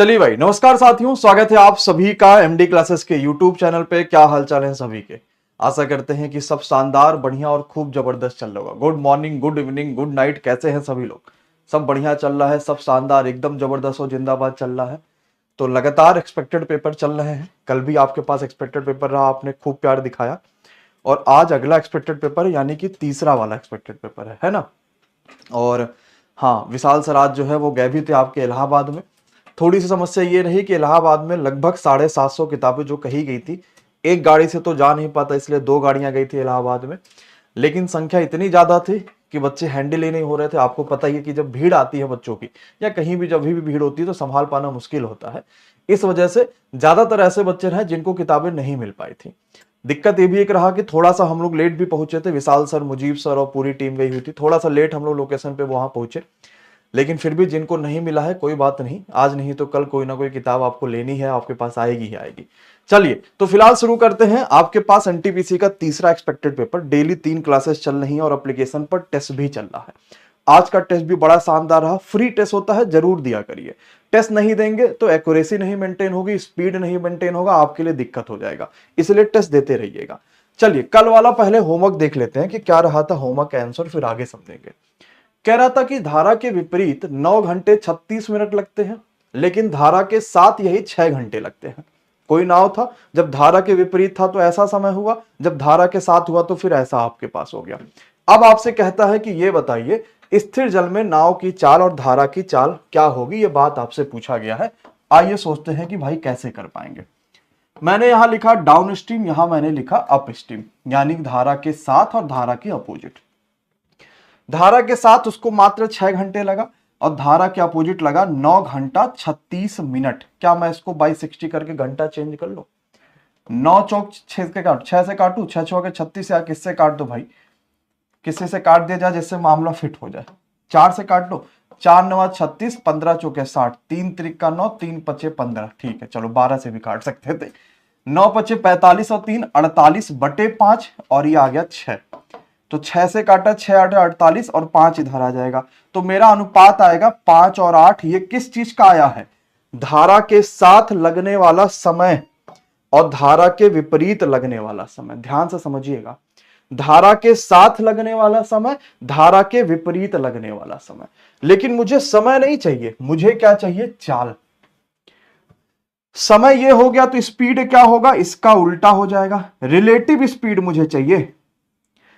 चलिए भाई, नमस्कार साथियों, स्वागत है आप सभी का एमडी क्लासेस के यूट्यूब चैनल पे। क्या हालचाल है सभी के? आशा करते हैं कि सब शानदार, बढ़िया और खूब जबरदस्त चल रहा होगा। Good morning, good evening, good night, कैसे हैं सभी लोग? सब बढ़िया चल रहा है, सब शानदार, एकदम जबरदस्त और जिंदाबाद चल रहा है। तो लगातार एक्सपेक्टेड पेपर चल रहे हैं। कल भी आपके पास एक्सपेक्टेड पेपर रहा, आपने खूब प्यार दिखाया। और आज अगला एक्सपेक्टेड पेपर यानी कि तीसरा वाला एक्सपेक्टेड पेपर है ना? और हाँ, विशाल सर आज जो है वो गए भी थे आपके इलाहाबाद में। थोड़ी सी समस्या ये रही कि इलाहाबाद में लगभग 750 किताबें जो कही गई थी, एक गाड़ी से तो जा नहीं पाता, इसलिए 2 गाड़ियां गई थी इलाहाबाद में। लेकिन संख्या इतनी ज्यादा थी कि बच्चे हैंडल ही नहीं हो रहे थे। आपको पता ही है कि जब भीड़ आती है बच्चों की, या कहीं भी जब भी भीड़ होती है, तो संभाल पाना मुश्किल होता है। इस वजह से ज्यादातर ऐसे बच्चे रहे जिनको किताबें नहीं मिल पाई थी। दिक्कत ये भी एक रहा कि थोड़ा सा हम लोग लेट भी पहुंचे थे। विशाल सर, मुजीब सर और पूरी टीम गई हुई थी, थोड़ा सा लेट हम लोग लोकेशन पे वहां पहुंचे। लेकिन फिर भी जिनको नहीं मिला है, कोई बात नहीं, आज नहीं तो कल कोई ना कोई किताब आपको लेनी है, आपके पास आएगी ही आएगी। चलिए, तो फिलहाल शुरू करते हैं। आपके पास एनटीपीसी का तीसरा एक्सपेक्टेड पेपर, डेली 3 क्लासेस चल रही हैं और एप्लीकेशन पर टेस्ट भी चल रहा है। आज का टेस्ट भी बड़ा शानदार रहा। फ्री टेस्ट होता है, जरूर दिया करिए। टेस्ट नहीं देंगे तो एक्यूरेसी नहीं मेंटेन होगी, स्पीड नहीं मेंटेन होगा, आपके लिए दिक्कत हो जाएगा। इसलिए टेस्ट देते रहिएगा। चलिए, कल वाला पहले होमवर्क देख लेते हैं कि क्या रहा था होमवर्क का आंसर, फिर आगे समझेंगे। कह रहा था कि धारा के विपरीत 9 घंटे 36 मिनट लगते हैं, लेकिन धारा के साथ यही 6 घंटे लगते हैं। कोई नाव था, जब धारा के विपरीत था तो ऐसा समय हुआ, जब धारा के साथ हुआ तो फिर ऐसा आपके पास हो गया। अब आपसे कहता है कि ये बताइए, स्थिर जल में नाव की चाल और धारा की चाल क्या होगी, ये बात आपसे पूछा गया है। आइए सोचते हैं कि भाई कैसे कर पाएंगे। मैंने यहां लिखा डाउन स्ट्रीम, यहां मैंने लिखा अप स्ट्रीम, यानी धारा के साथ और धारा के अपोजिट। धारा के साथ उसको मात्र 6 घंटे लगा और धारा के अपोजिट लगा 9 घंटा 36 मिनट। क्या मैं इसको बाई 60 करके घंटा चेंज कर लो? 9 चौक 6 के काट, 6 से काटू, 6 चौके 36, या किससे काट दो भाई, किसी से काट दिया जाए जिससे मामला फिट हो जाए। 4 से काट लो, 4 9 36, 15 चौके 60, 3 त्रिक 9, 3 पचे 15। ठीक है, चलो 12 से भी काट सकते थे। 9 पचे 45 और 3 48 बटे 5, और ये आ गया 6। तो 6 से काटा, 6 8 48 और 5 इधर आ जाएगा। तो मेरा अनुपात आएगा 5 और 8। ये किस चीज का आया है? धारा के साथ लगने वाला समय और धारा के विपरीत लगने वाला समय। ध्यान से समझिएगा, धारा के साथ लगने वाला समय, धारा के विपरीत लगने वाला समय। लेकिन मुझे समय नहीं चाहिए, मुझे क्या चाहिए? चाल। समय ये हो गया तो स्पीड क्या होगा? इसका उल्टा हो जाएगा। रिलेटिव स्पीड मुझे चाहिए।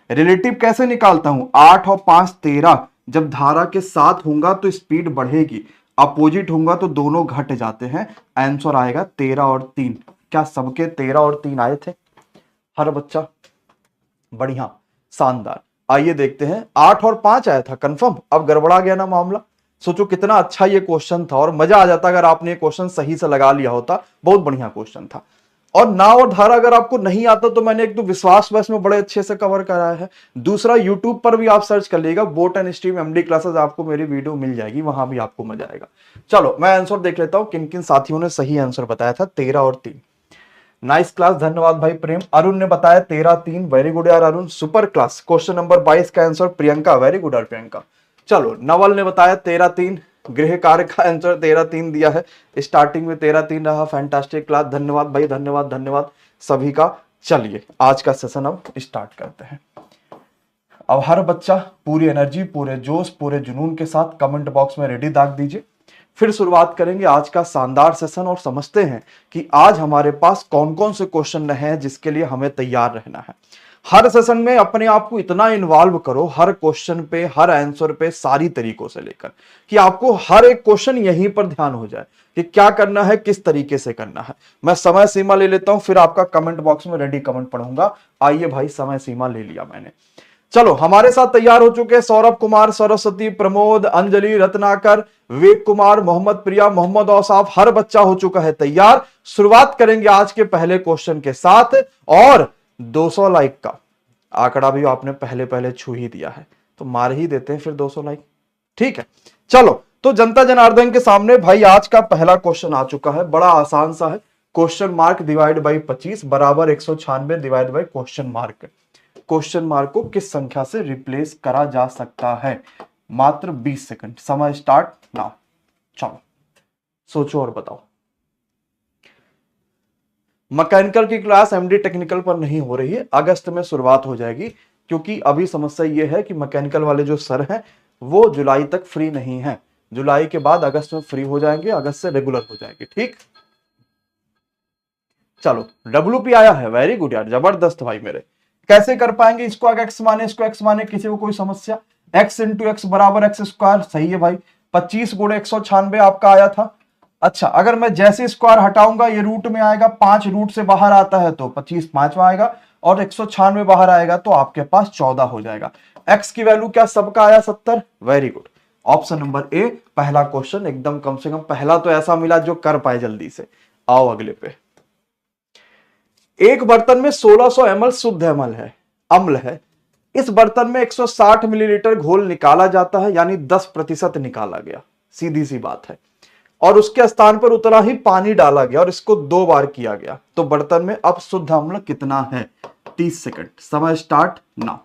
रिलेटिव कैसे निकालता हूं? 8 और 5 13। जब धारा के साथ होगा तो स्पीड बढ़ेगी, अपोजिट होगा तो दोनों घट जाते हैं। आंसर आएगा 13 और 3। क्या सबके 13 और 3 आए थे? हर बच्चा बढ़िया, शानदार। आइए देखते हैं, 8 और 5 आया था कंफर्म। अब गड़बड़ा गया ना मामला। सोचो कितना अच्छा ये क्वेश्चन था, और मजा आ जाता अगर आपने ये क्वेश्चन सही से लगा लिया होता। बहुत बढ़िया क्वेश्चन था। और नाव और धारा अगर आपको नहीं आता तो मैंने एक तो विश्वास बस में बड़े अच्छे से कवर कराया है। दूसरा, यूट्यूब पर भी आप सर्च कर लीजिएगा, boat and stream MD classes, आपको मेरी वीडियो मिल जाएगी, वहां भी आपको मजा आएगा। चलो मैं आंसर देख लेता हूं, किन किन साथियों ने सही आंसर बताया था। 13 और 3। नाइस क्लास, धन्यवाद भाई प्रेम। अरुण ने बताया 13 3, वेरी गुड यार Arun, super class. Question number 22 का आंसर प्रियंका, वेरी गुड यार प्रियंका। चलो, नवल ने बताया 13 3, गृह कार्य का आंसर 13 3 दिया है। स्टार्टिंग में 13 3 रहा। फैंटास्टिक क्लास, धन्यवाद भाई, धन्यवाद धन्यवाद सभी का। चलिए आज का सेशन अब स्टार्ट करते हैं। अब हर बच्चा पूरी एनर्जी, पूरे जोश, पूरे जुनून के साथ कमेंट बॉक्स में रेडी दाग दीजिए। फिर शुरुआत करेंगे आज का शानदार सेशन और समझते हैं कि आज हमारे पास कौन कौन से क्वेश्चन रहे हैं जिसके लिए हमें तैयार रहना है। हर सेशन में अपने आप को इतना इन्वॉल्व करो, हर क्वेश्चन पे, हर आंसर पे, सारी तरीकों से लेकर, कि आपको हर एक क्वेश्चन यहीं पर ध्यान हो जाए कि क्या करना है, किस तरीके से करना है। मैं समय सीमा ले लेता हूं, फिर आपका कमेंट बॉक्स में रेडी कमेंट पढ़ूंगा। आइए भाई, समय सीमा ले लिया मैंने। चलो, हमारे साथ तैयार हो चुके हैं सौरभ कुमार, सरस्वती, प्रमोद, अंजलि, रत्नाकर, विवेक कुमार, मोहम्मद प्रिया, मोहम्मद औसाफ। हर बच्चा हो चुका है तैयार। शुरुआत करेंगे आज के पहले क्वेश्चन के साथ। और 200 लाइक का आंकड़ा भी आपने पहले पहले छू ही दिया है, तो मार ही देते हैं फिर 200 लाइक। ठीक है, चलो। तो जनता जनार्दन के सामने भाई आज का पहला क्वेश्चन आ चुका है, बड़ा आसान सा है। क्वेश्चन मार्क डिवाइड बाई 25 बराबर 196 divide by question mark. Question mark को किस संख्या से रिप्लेस करा जा सकता है? मात्र 20 सेकंड, समय स्टार्ट नाउ। चलो, सोचो और बताओ। मैकेनिकल की क्लास एमडी टेक्निकल पर नहीं हो रही है, अगस्त में शुरुआत हो जाएगी, क्योंकि अभी समस्या यह है कि मैकेनिकल वाले जो सर हैं वो जुलाई तक फ्री नहीं है। जुलाई के बाद अगस्त में फ्री हो जाएंगे, अगस्त से रेगुलर हो जाएंगे। ठीक, चलो डब्ल्यूपी आया है, वेरी गुड यार, जबरदस्त भाई मेरे। कैसे कर पाएंगे इसको एक्स माने, इसको एक्स माने, किसी को कोई समस्या? एक्स इंटू एक्स बराबर एक्स स्क्वायर, सही है भाई। 25 गुणे 196 आपका आया था। अच्छा, अगर मैं जैसे स्क्वायर हटाऊंगा ये रूट में आएगा, 5 रूट से बाहर आता है तो 25 पांचवा आएगा, और 196 बाहर आएगा तो आपके पास 14 हो जाएगा। एक्स की वैल्यू क्या सबका आया? 70, very good. Option number A पहला क्वेश्चन एकदम, कम से कम पहला तो ऐसा मिला जो कर पाए जल्दी से। आओ अगले पे। एक बर्तन में 1600 ml शुद्ध अम्ल है। इस बर्तन में 160 मिलीलीटर घोल निकाला जाता है, यानी 10% निकाला गया, सीधी सी बात है। और उसके स्थान पर उतना ही पानी डाला गया और इसको 2 बार किया गया, तो बर्तन में अब शुद्ध अम्ल कितना है? 30 सेकंड, समय स्टार्ट नाउ।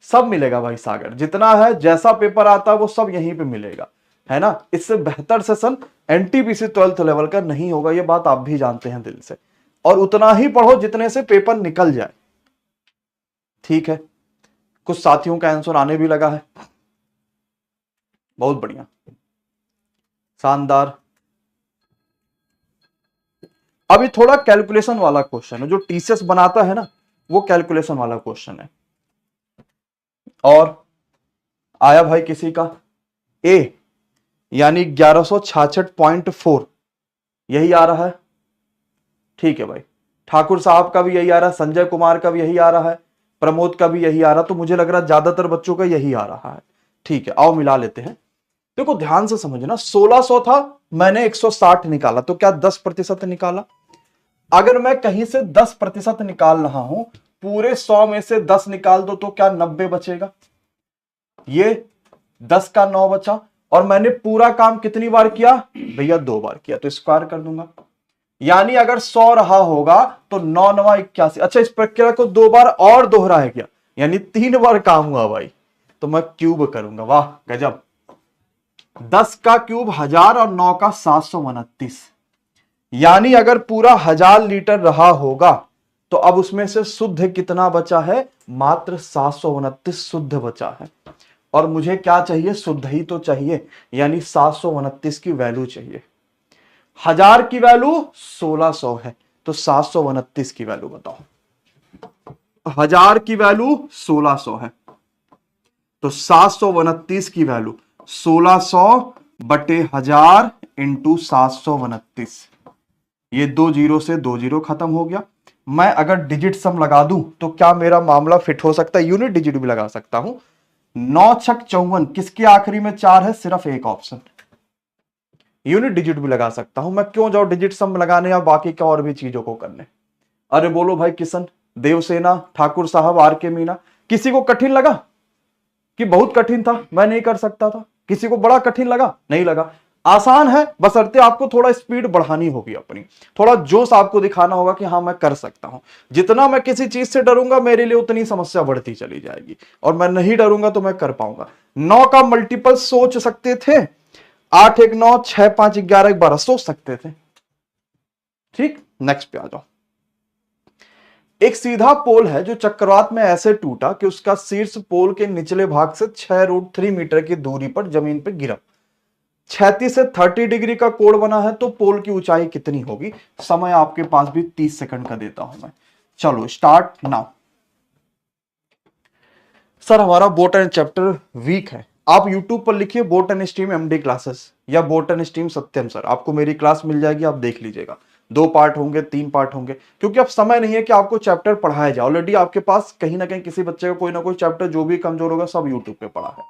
सब मिलेगा भाई सागर, जितना है जैसा पेपर आता है वो सब यहीं पे मिलेगा, है ना। इससे बेहतर सेशन एनटीपीसी 12th लेवल का नहीं होगा, ये बात आप भी जानते हैं दिल से। और उतना ही पढ़ो जितने से पेपर निकल जाए, ठीक है। कुछ साथियों का आंसर आने भी लगा है, बहुत बढ़िया, शानदार। अभी थोड़ा कैलकुलेशन वाला क्वेश्चन है, जो टीसीएस बनाता है ना वो कैलकुलेशन वाला क्वेश्चन है। और आया भाई किसी का ए, यानी 1166.4, यही आ रहा है, ठीक है भाई। ठाकुर साहब का भी यही आ रहा है, संजय कुमार का भी यही आ रहा है, प्रमोद का भी यही आ रहा है, तो मुझे लग रहा है ज्यादातर बच्चों का यही आ रहा है। ठीक है, आओ मिला लेते हैं। देखो ध्यान से समझना, 1600 था, मैंने 160 निकाला, तो क्या 10% निकाला? अगर मैं कहीं से 10% निकाल रहा हूं, पूरे 100 में से 10 निकाल दो तो क्या 90 बचेगा? ये 10 का 9 बचा, और मैंने पूरा काम कितनी बार किया भैया? 2 बार किया, तो स्क्वायर कर दूंगा। यानी अगर 100 रहा होगा तो 9 9 81। अच्छा, इस प्रक्रिया को 2 बार और दोहराया गया, यानी 3 बार काम हुआ भाई, तो मैं क्यूब करूंगा। वाह गजब, 10 का क्यूब 1000 और 9 का 729, यानी अगर पूरा 1000 लीटर रहा होगा तो अब उसमें से शुद्ध कितना बचा है? मात्र 729 शुद्ध बचा है। और मुझे क्या चाहिए? शुद्ध ही तो चाहिए, यानी 729 की वैल्यू चाहिए। 1000 की वैल्यू 1600 है, तो 729 की वैल्यू बताओ। 1000 की वैल्यू 1600 है, तो 729 की वैल्यू 1600 बटे 1000 इंटू 729। ये 2 जीरो से 2 जीरो खत्म हो गया। मैं अगर डिजिट सम लगा दूं तो क्या मेरा मामला फिट हो सकता है? यूनिट डिजिट भी लगा सकता हूं। 9 छक 54, किसके आखिरी में 4 है? सिर्फ एक ऑप्शन। यूनिट डिजिट भी लगा सकता हूं, मैं क्यों जाऊं डिजिट सम लगाने या बाकी क्या और भी चीजों को करने। अरे बोलो भाई किशन, देवसेना, ठाकुर साहब, आर के मीना, किसी को कठिन लगा कि बहुत कठिन था, मैं नहीं कर सकता था? किसी को बड़ा कठिन लगा? नहीं लगा। आसान है, बशर्ते आपको थोड़ा स्पीड बढ़ानी होगी अपनी, थोड़ा जोश आपको दिखाना होगा कि हाँ मैं कर सकता हूं। जितना मैं किसी चीज से डरूंगा मेरे लिए उतनी समस्या बढ़ती चली जाएगी, और मैं नहीं डरूंगा तो मैं कर पाऊंगा। 9 का मल्टीपल सोच सकते थे, 8 1 9, 6 5 11 12 सोच सकते थे। ठीक, नेक्स्ट पे आ जाओ। एक सीधा पोल है जो चक्रवात में ऐसे टूटा कि उसका शीर्ष पोल के निचले भाग से 6√3 मीटर की दूरी पर जमीन पर गिरा। क्षैतिज से 30 डिग्री का कोण बना है, तो पोल की ऊंचाई कितनी होगी? समय आपके पास भी 30 सेकंड का देता हूं मैं। चलो स्टार्ट नाउ। सर हमारा बोटन चैप्टर वीक है, आप YouTube पर लिखिए बोटन स्ट्रीम एमडी क्लासेस या बोटन स्ट्रीम सत्यम सर, आपको मेरी क्लास मिल जाएगी, आप देख लीजिएगा। 2 पार्ट होंगे, 3 पार्ट होंगे, क्योंकि अब समय नहीं है कि आपको चैप्टर पढ़ाया जाए। ऑलरेडी आपके पास कहीं ना कहीं किसी बच्चे का कोई ना कोई चैप्टर जो भी कमजोर होगा सब यूट्यूब पे पढ़ा है।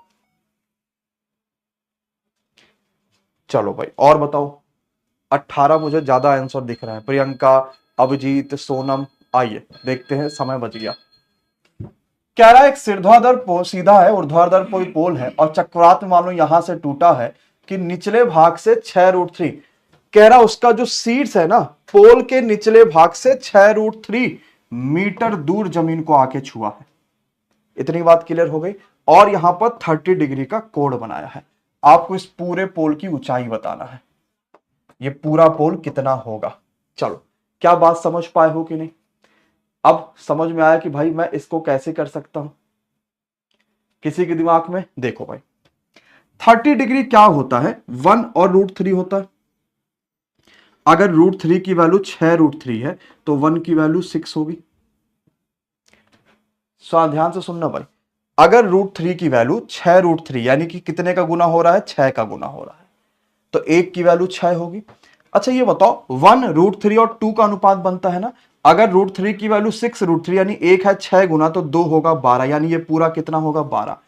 चलो भाई और बताओ। 18 मुझे ज्यादा आंसर दिख रहा है, प्रियंका, अभिजीत, सोनम। आइए देखते हैं, समय बच गया। कह रहा है एक सिरध्वाधर सीधा है, ऊर्ध्वाधर कोई पोल है और चक्रवात में मान लो यहां से टूटा है कि निचले भाग से 6√3, कह रहा उसका जो शीर्ष है ना पोल के निचले भाग से 6√3 मीटर दूर जमीन को आके छुआ है। इतनी बात क्लियर हो गई। और यहां पर 30 डिग्री का कोण बनाया है। आपको इस पूरे पोल की ऊंचाई बताना है, ये पूरा पोल कितना होगा। चलो, क्या बात समझ पाए हो कि नहीं? अब समझ में आया कि भाई मैं इसको कैसे कर सकता हूं। किसी के दिमाग में देखो भाई, 30 डिग्री क्या होता है, 1 और √3 होता है। अगर √3 की वैल्यू 6√3 है तो 1 की वैल्यू 6 होगी। ध्यान से सुनना भाई, अगर √3 की वैल्यू 6√3 यानी कि कितने का गुना हो रहा है, 6 का गुना हो रहा है, तो 1 की वैल्यू 6 होगी। अच्छा ये बताओ, 1 √3 और 2 का अनुपात बनता है ना, अगर √3 की वैल्यू 6√3 यानी 1 है 6 गुना, तो 2 होगा 12, यानी ये पूरा कितना होगा, 12।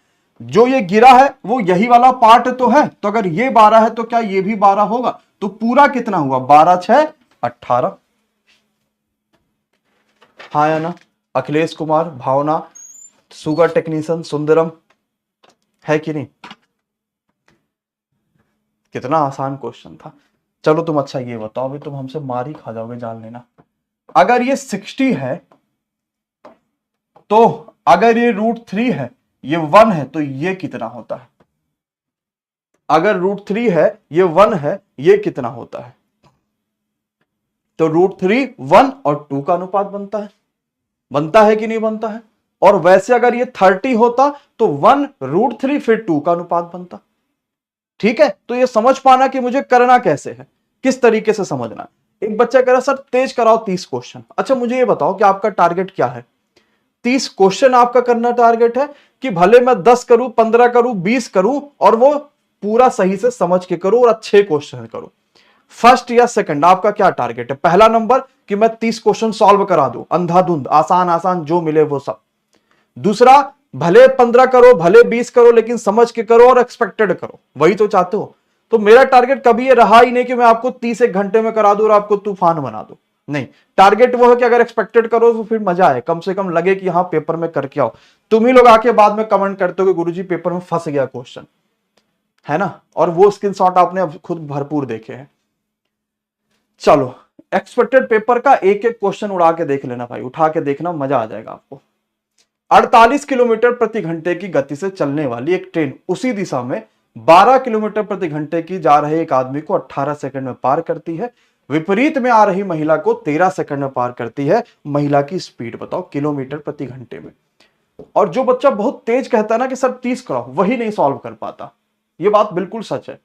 जो ये गिरा है वो यही वाला पार्ट तो है, तो अगर ये 12 है तो क्या ये भी 12 होगा, तो पूरा कितना हुआ, 12 6 18। हाँ या ना? अखिलेश कुमार, भावना, सुगर टेक्नीशियन, सुंदरम, है कि नहीं? कितना आसान क्वेश्चन था। चलो तुम अच्छा ये बताओ, अभी तुम हमसे मार ही खा जाओगे, जान लेना। अगर ये 60 है तो अगर ये √3 है, ये 1 है, तो ये कितना होता है? अगर √3 है, ये 1 है, ये कितना होता है? तो √3 1 और 2 का अनुपात बनता है कि नहीं बनता है? और वैसे अगर ये 30 होता तो 1 √3 फिर 2 का अनुपात बनता। ठीक है, तो ये समझ पाना कि मुझे करना कैसे है, किस तरीके से समझना। एक बच्चा कह रहा सर तेज कराओ 30 क्वेश्चन। अच्छा मुझे ये बताओ कि आपका टारगेट क्या है? 30 क्वेश्चन आपका करना टारगेट है कि भले मैं 10 करूं, 15 करूं, 20 करूं, और वो पूरा सही से समझ के करूं और अच्छे क्वेश्चन करूं? फर्स्ट या सेकंड, आपका क्या टारगेट है? पहला नंबर कि मैं 30 क्वेश्चन सॉल्व करा दूं, अंधाधुंध, आसान आसान जो मिले वो सब। दूसरा, भले 15 करो, भले 20 करो, लेकिन समझ के करो और एक्सपेक्टेड करो, वही तो चाहते हो। तो मेरा टारगेट कभी ये रहा ही नहीं कि मैं आपको 30 एक घंटे में करा दूं और आपको तूफान बना दूं। नहीं, टारगेट वो है कि अगर एक्सपेक्टेड करो तो फिर मजा आए, कम से कम लगे कि हाँ पेपर में करके आओ। तुम ही लोग आके बाद में कमेंट करते हो कि गुरुजी पेपर में फंस गया क्वेश्चन, है ना, और वो स्क्रीनशॉट आपने अब खुद भरपूर देखे हैं। चलो, एक्सपेक्टेड पेपर का एक एक क्वेश्चन उड़ा के देख लेना भाई, उठा के देखना, मजा आ जाएगा आपको। 48 किलोमीटर प्रति घंटे की गति से चलने वाली एक ट्रेन उसी दिशा में 12 किलोमीटर प्रति घंटे की जा रहे एक आदमी को 18 सेकंड में पार करती है। विपरीत में आ रही महिला को 13 सेकंड में पार करती है। महिला की स्पीड बताओ किलोमीटर प्रति घंटे में। और जो बच्चा बहुत तेज कहता है ना कि सर 30 कराओ, वही नहीं सॉल्व कर पाता। ये बात बिल्कुल सच है।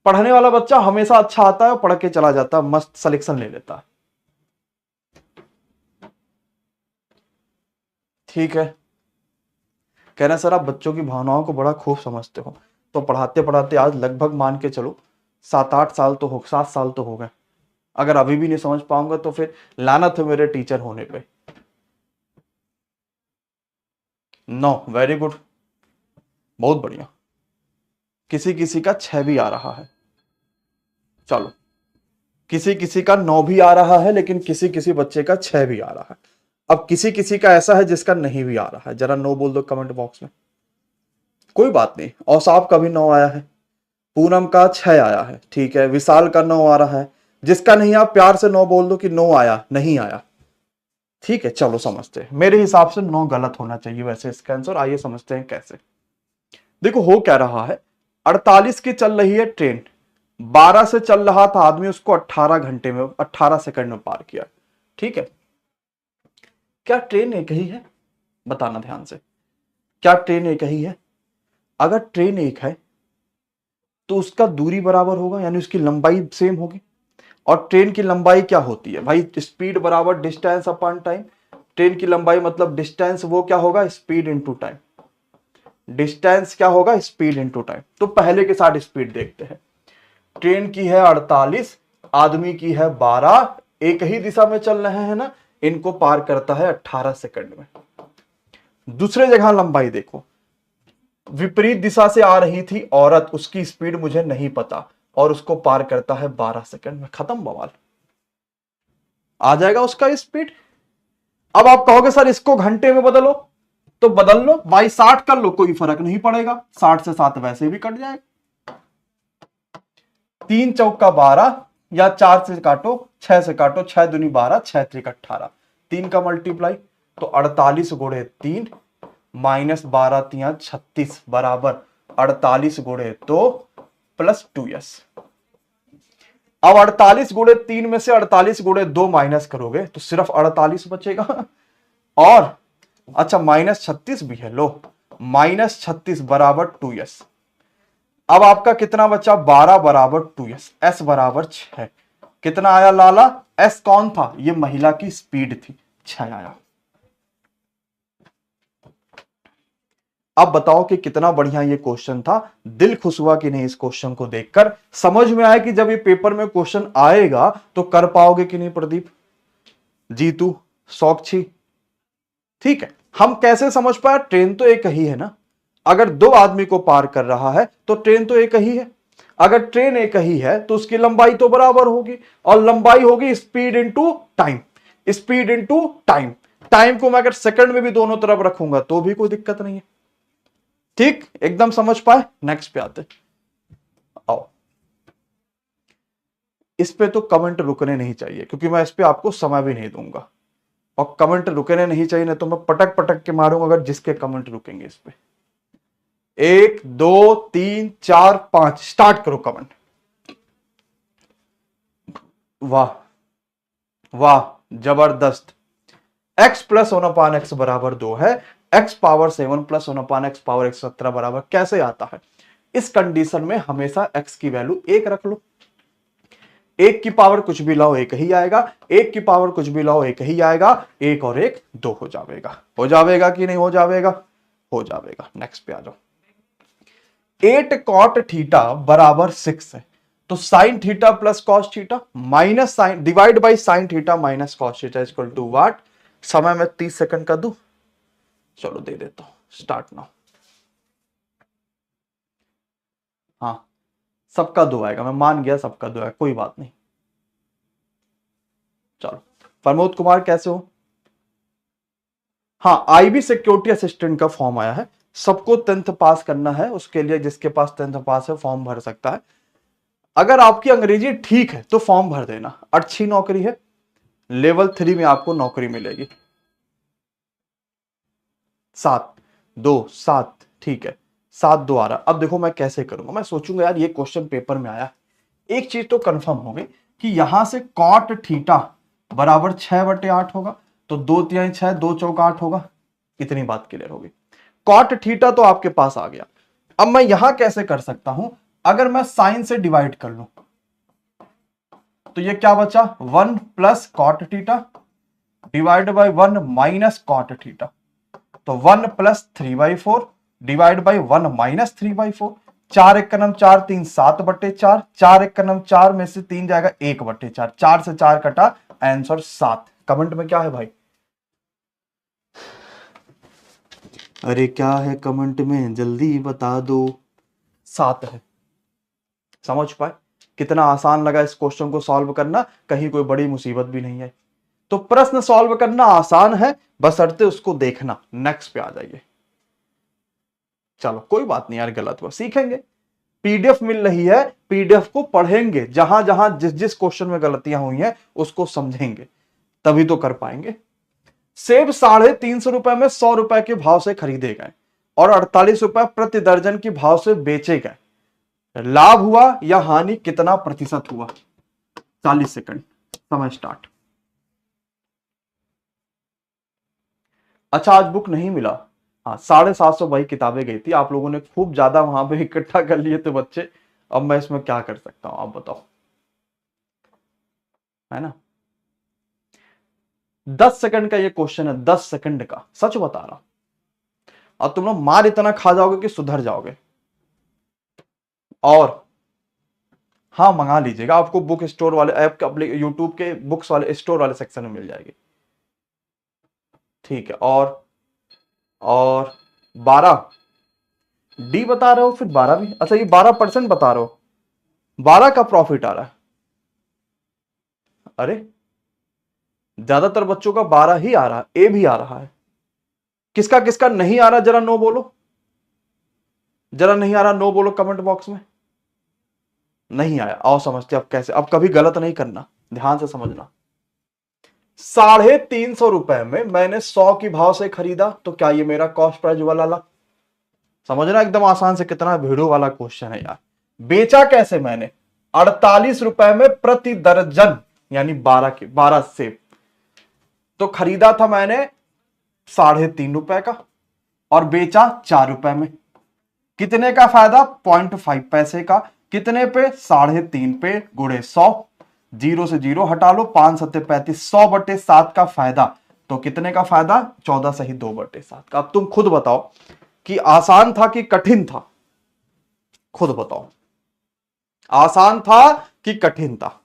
पढ़ने वाला बच्चा हमेशा अच्छा आता है, पढ़ के चला जाता है, मस्त सिलेक्शन ले लेता है। ठीक है, कह रहे हैं सर आप बच्चों की भावनाओं को बड़ा खूब समझते हो। तो पढ़ाते पढ़ाते आज लगभग मान के चलो 7-8 साल तो हो, 7 साल तो हो गए। अगर अभी भी नहीं समझ पाऊंगा तो फिर लानत है मेरे टीचर होने पे। नो, वेरी गुड, बहुत बढ़िया। किसी किसी का 6 भी आ रहा है। चलो, किसी किसी का 9 भी आ रहा है, लेकिन किसी किसी बच्चे का 6 भी आ रहा है। अब किसी किसी का ऐसा है जिसका नहीं भी आ रहा है, जरा नो बोल दो कमेंट बॉक्स में। कोई बात नहीं, औसाफ का भी 9 आया है, पूनम का 6 आया है, ठीक है, विशाल का 9 आ रहा है। जिसका नहीं, आप प्यार से 9 बोल दो कि 9 आया, नहीं आया। ठीक है, चलो समझते हैं। मेरे हिसाब से 9 गलत होना चाहिए वैसे इसका आंसर। आइए समझते हैं कैसे। देखो हो क्या रहा है, 48 की चल रही है ट्रेन, 12 से चल रहा था आदमी, उसको 18 घंटे में 18 सेकंड में पार किया। ठीक है, क्या ट्रेन एक ही है? बताना ध्यान से, क्या ट्रेन एक ही है? अगर ट्रेन एक है तो उसका दूरी बराबर होगा, यानी उसकी लंबाई सेम होगी। और ट्रेन की लंबाई क्या होती है भाई? स्पीड बराबर डिस्टेंस अपॉन टाइम। ट्रेन की लंबाई मतलब डिस्टेंस, वो क्या होगा, स्पीड इनटू टाइम। डिस्टेंस क्या होगा, स्पीड इनटू टाइम। तो पहले के साथ स्पीड देखते हैं। ट्रेन की है 48, आदमी की है 12, एक ही दिशा में चल रहे हैं ना, इनको पार करता है 18 सेकंड में। दूसरे जगह लंबाई देखो, विपरीत दिशा से आ रही थी औरत, उसकी स्पीड मुझे नहीं पता, और उसको पार करता है 12 सेकंड में। खत्म बवाल, आ जाएगा उसका स्पीड। अब आप कहोगे सर इसको घंटे में बदलो, तो बदल लो भाई, 60 कर लो, कोई फर्क नहीं पड़ेगा, 60 से 7 वैसे भी कट जाएगा। 3 चौका 12, या 4 से काटो, 6 से काटो, 6 दूनी 12, 6 त्रिक 18, 3 का मल्टीप्लाई, तो 48 गुणे 3 माइनस 12 तिया 36 बराबर 48 गुणे 2 प्लस 2s। अब 48 गुणे 3 में से 48 गुणे 2 माइनस करोगे तो सिर्फ 48 बचेगा। और अच्छा -36 भी है, लो -36 बराबर 2s। अब आपका कितना बचा, 12 बराबर 2s, s बराबर 6। कितना आया लाला, s कौन था, ये महिला की स्पीड थी, 6 आया। अब बताओ कि कितना बढ़िया ये क्वेश्चन था, दिल खुश हुआ कि नहीं इस क्वेश्चन को देखकर, समझ में आया कि जब ये पेपर में क्वेश्चन आएगा तो कर पाओगे कि नहीं प्रदीप, जीतू, सौक्षी। ठीक है, हम कैसे समझ पाए, ट्रेन तो एक ही है ना, अगर दो आदमी को पार कर रहा है तो ट्रेन तो एक ही है, अगर ट्रेन एक ही है तो उसकी लंबाई तो बराबर होगी, और लंबाई होगी speed into time, speed into time. Time को मैं अगर सेकंड में भी दोनों तरफ रखूंगा तो भी कोई दिक्कत नहीं है। ठीक, एकदम समझ पाए। नेक्स्ट पे आते, आओ। इस पे तो कमेंट रुकने नहीं चाहिए क्योंकि मैं इस पे आपको समय भी नहीं दूंगा, और कमेंट रुकने नहीं चाहिए, नहीं तो मैं पटक पटक के मारूंगा अगर जिसके कमेंट रुकेंगे इस पे। 1 2 3 4 5 स्टार्ट करो कमेंट। वाह वाह, जबरदस्त। x प्लस 1/x बराबर 2 है, x power 7 plus 1/x power 17 बराबर कैसे आता है। इस कंडीशन में हमेशा x की वैल्यू 1 रख लो, 1 की पावर कुछ भी लाओ 1 ही आएगा, 1 की पावर कुछ भी लाओ 1 ही आएगा, 1 और 1 2 हो जाएगा। हो जाएगा कि नहीं हो जाएगा, हो जाएगा। नेक्स्ट पे आ जाओ। 8 कॉट थीटा बराबर 6 है, तो sine theta plus cos theta minus sine divide by sine theta minus cos theta equal to what. समय में 30 सेकंड का दूं, चलो दे देता हूं, स्टार्ट नाउ। हाँ, सबका दो आएगा, मैं मान गया सबका दो आएगा, कोई बात नहीं। चलो, प्रमोद कुमार कैसे हो। हाँ, आईबी सिक्योरिटी असिस्टेंट का फॉर्म आया है, सबको 10th पास करना है, उसके लिए जिसके पास 10th पास है फॉर्म भर सकता है। अगर आपकी अंग्रेजी ठीक है तो फॉर्म भर देना, अच्छी नौकरी है, लेवल 3 में आपको नौकरी मिलेगी। 7 2 7, ठीक है, 7 2 आ रहा। अब देखो मैं कैसे करूंगा, मैं सोचूंगा यार ये क्वेश्चन पेपर में आया, एक चीज तो कंफर्म हो गई कि यहां से कॉट थीटा बराबर 6/8 होगा, तो 2 3 6 2 चौका 8 होगा, इतनी बात क्लियर होगी। कॉट थीटा तो आपके पास आ गया। अब मैं यहां कैसे कर सकता हूं, अगर मैं साइन से डिवाइड कर लूं तो ये क्या बचा, 1 plus cot theta divide by 1 minus cot theta, तो 1 प्लस 3/4 डिवाइड बाई 1 माइनस 3/4। 4 1 का नम 4 3 7/4, 4 1 का नम 4 में से 3 जाएगा 1/4, 4 से 4 कटा, आंसर 7। कमेंट में क्या है भाई, अरे क्या है कमेंट में, जल्दी बता दो। 7 है। समझ पाए कितना आसान लगा इस क्वेश्चन को सॉल्व करना, कहीं कोई बड़ी मुसीबत भी नहीं है। तो प्रश्न सॉल्व करना आसान है, बशर्ते उसको देखना। नेक्स्ट पे आ जाइए। चलो कोई बात नहीं यार, गलत हुआ, सीखेंगे, पीडीएफ मिल रही है, पीडीएफ को पढ़ेंगे, जहां जहां जिस जिस क्वेश्चन में गलतियां हुई हैं उसको समझेंगे, तभी तो कर पाएंगे। सेब 350 रुपए में 100 रुपए के भाव से खरीदे गए और 48 रुपए प्रति दर्जन के भाव से बेचे गए, लाभ हुआ या हानि कितना प्रतिशत हुआ। 40 सेकंड, समय स्टार्ट। अच्छा, आज बुक नहीं मिला, हाँ 750 भाई किताबें गई थी, आप लोगों ने खूब ज्यादा वहां पे इकट्ठा कर लिए थे बच्चे, अब मैं इसमें क्या कर सकता हूं आप बताओ, है ना। 10 सेकंड का ये क्वेश्चन है, 10 सेकंड का, सच बता रहा, और तुम लोग मार इतना खा जाओगे कि सुधर जाओगे। और हाँ, मंगा लीजिएगा, आपको बुक स्टोर वाले ऐप के, अपने यूट्यूब के बुक्स वाले स्टोर वाले सेक्शन में मिल जाएगी। ठीक है, और 12 डी बता रहे हो, फिर 12 भी, अच्छा ये 12% बता रहे हो, 12 का प्रॉफिट आ रहा है। अरे ज्यादातर बच्चों का 12 ही आ रहा है, ए भी आ रहा है, किसका किसका नहीं आ रहा जरा नो बोलो, जरा नहीं आ रहा नो बोलो कमेंट बॉक्स में। नहीं आया, आओ समझते अब कैसे, अब कभी गलत नहीं करना, ध्यान से समझना। 350 रुपए में मैंने 100 की भाव से खरीदा, तो क्या ये मेरा कॉस्ट प्राइस हुआ लाला, समझना एकदम आसान से, कितना वीडियो वाला क्वेश्चन है यार। बेचा कैसे मैंने 48 रुपए में प्रति दर्जन, यानी 12 सेब। तो खरीदा था मैंने 3.5 रुपए का और बेचा 4 रुपए में। कितने का फायदा? 0.5 पैसे का। कितने पे? 3.5 पे गुणे 100, जीरो से जीरो हटा लो, 5 सत्ते 35, 100/7 का फायदा। तो कितने का फायदा? 14 सही 2/7 का। अब तुम खुद बताओ कि आसान था कि कठिन था? खुद बताओ, आसान था कि कठिन था?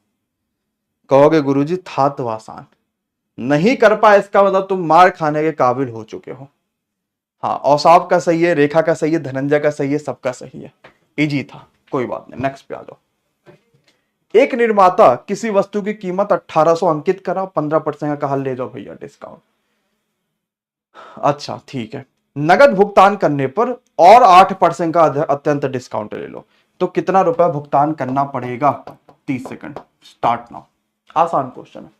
कहोगे गुरुजी था तो आसान, नहीं कर पाए इसका मतलब तुम मार खाने के काबिल हो चुके हो। हाँ, औसाफ का सही है, रेखा का सही है, धनंजय का सही है, सबका सही है, इजी था, कोई बात नहीं। नेक्स्ट पे आ जाओ। एक निर्माता किसी वस्तु की कीमत 1800 अंकित करा, 15% का कहा, ले जाओ भैया डिस्काउंट। अच्छा ठीक है, नगद भुगतान करने पर और 8% का अत्यंत डिस्काउंट ले लो, तो कितना रुपया भुगतान करना पड़ेगा? 30 सेकंड स्टार्ट नाउ। आसान क्वेश्चन है,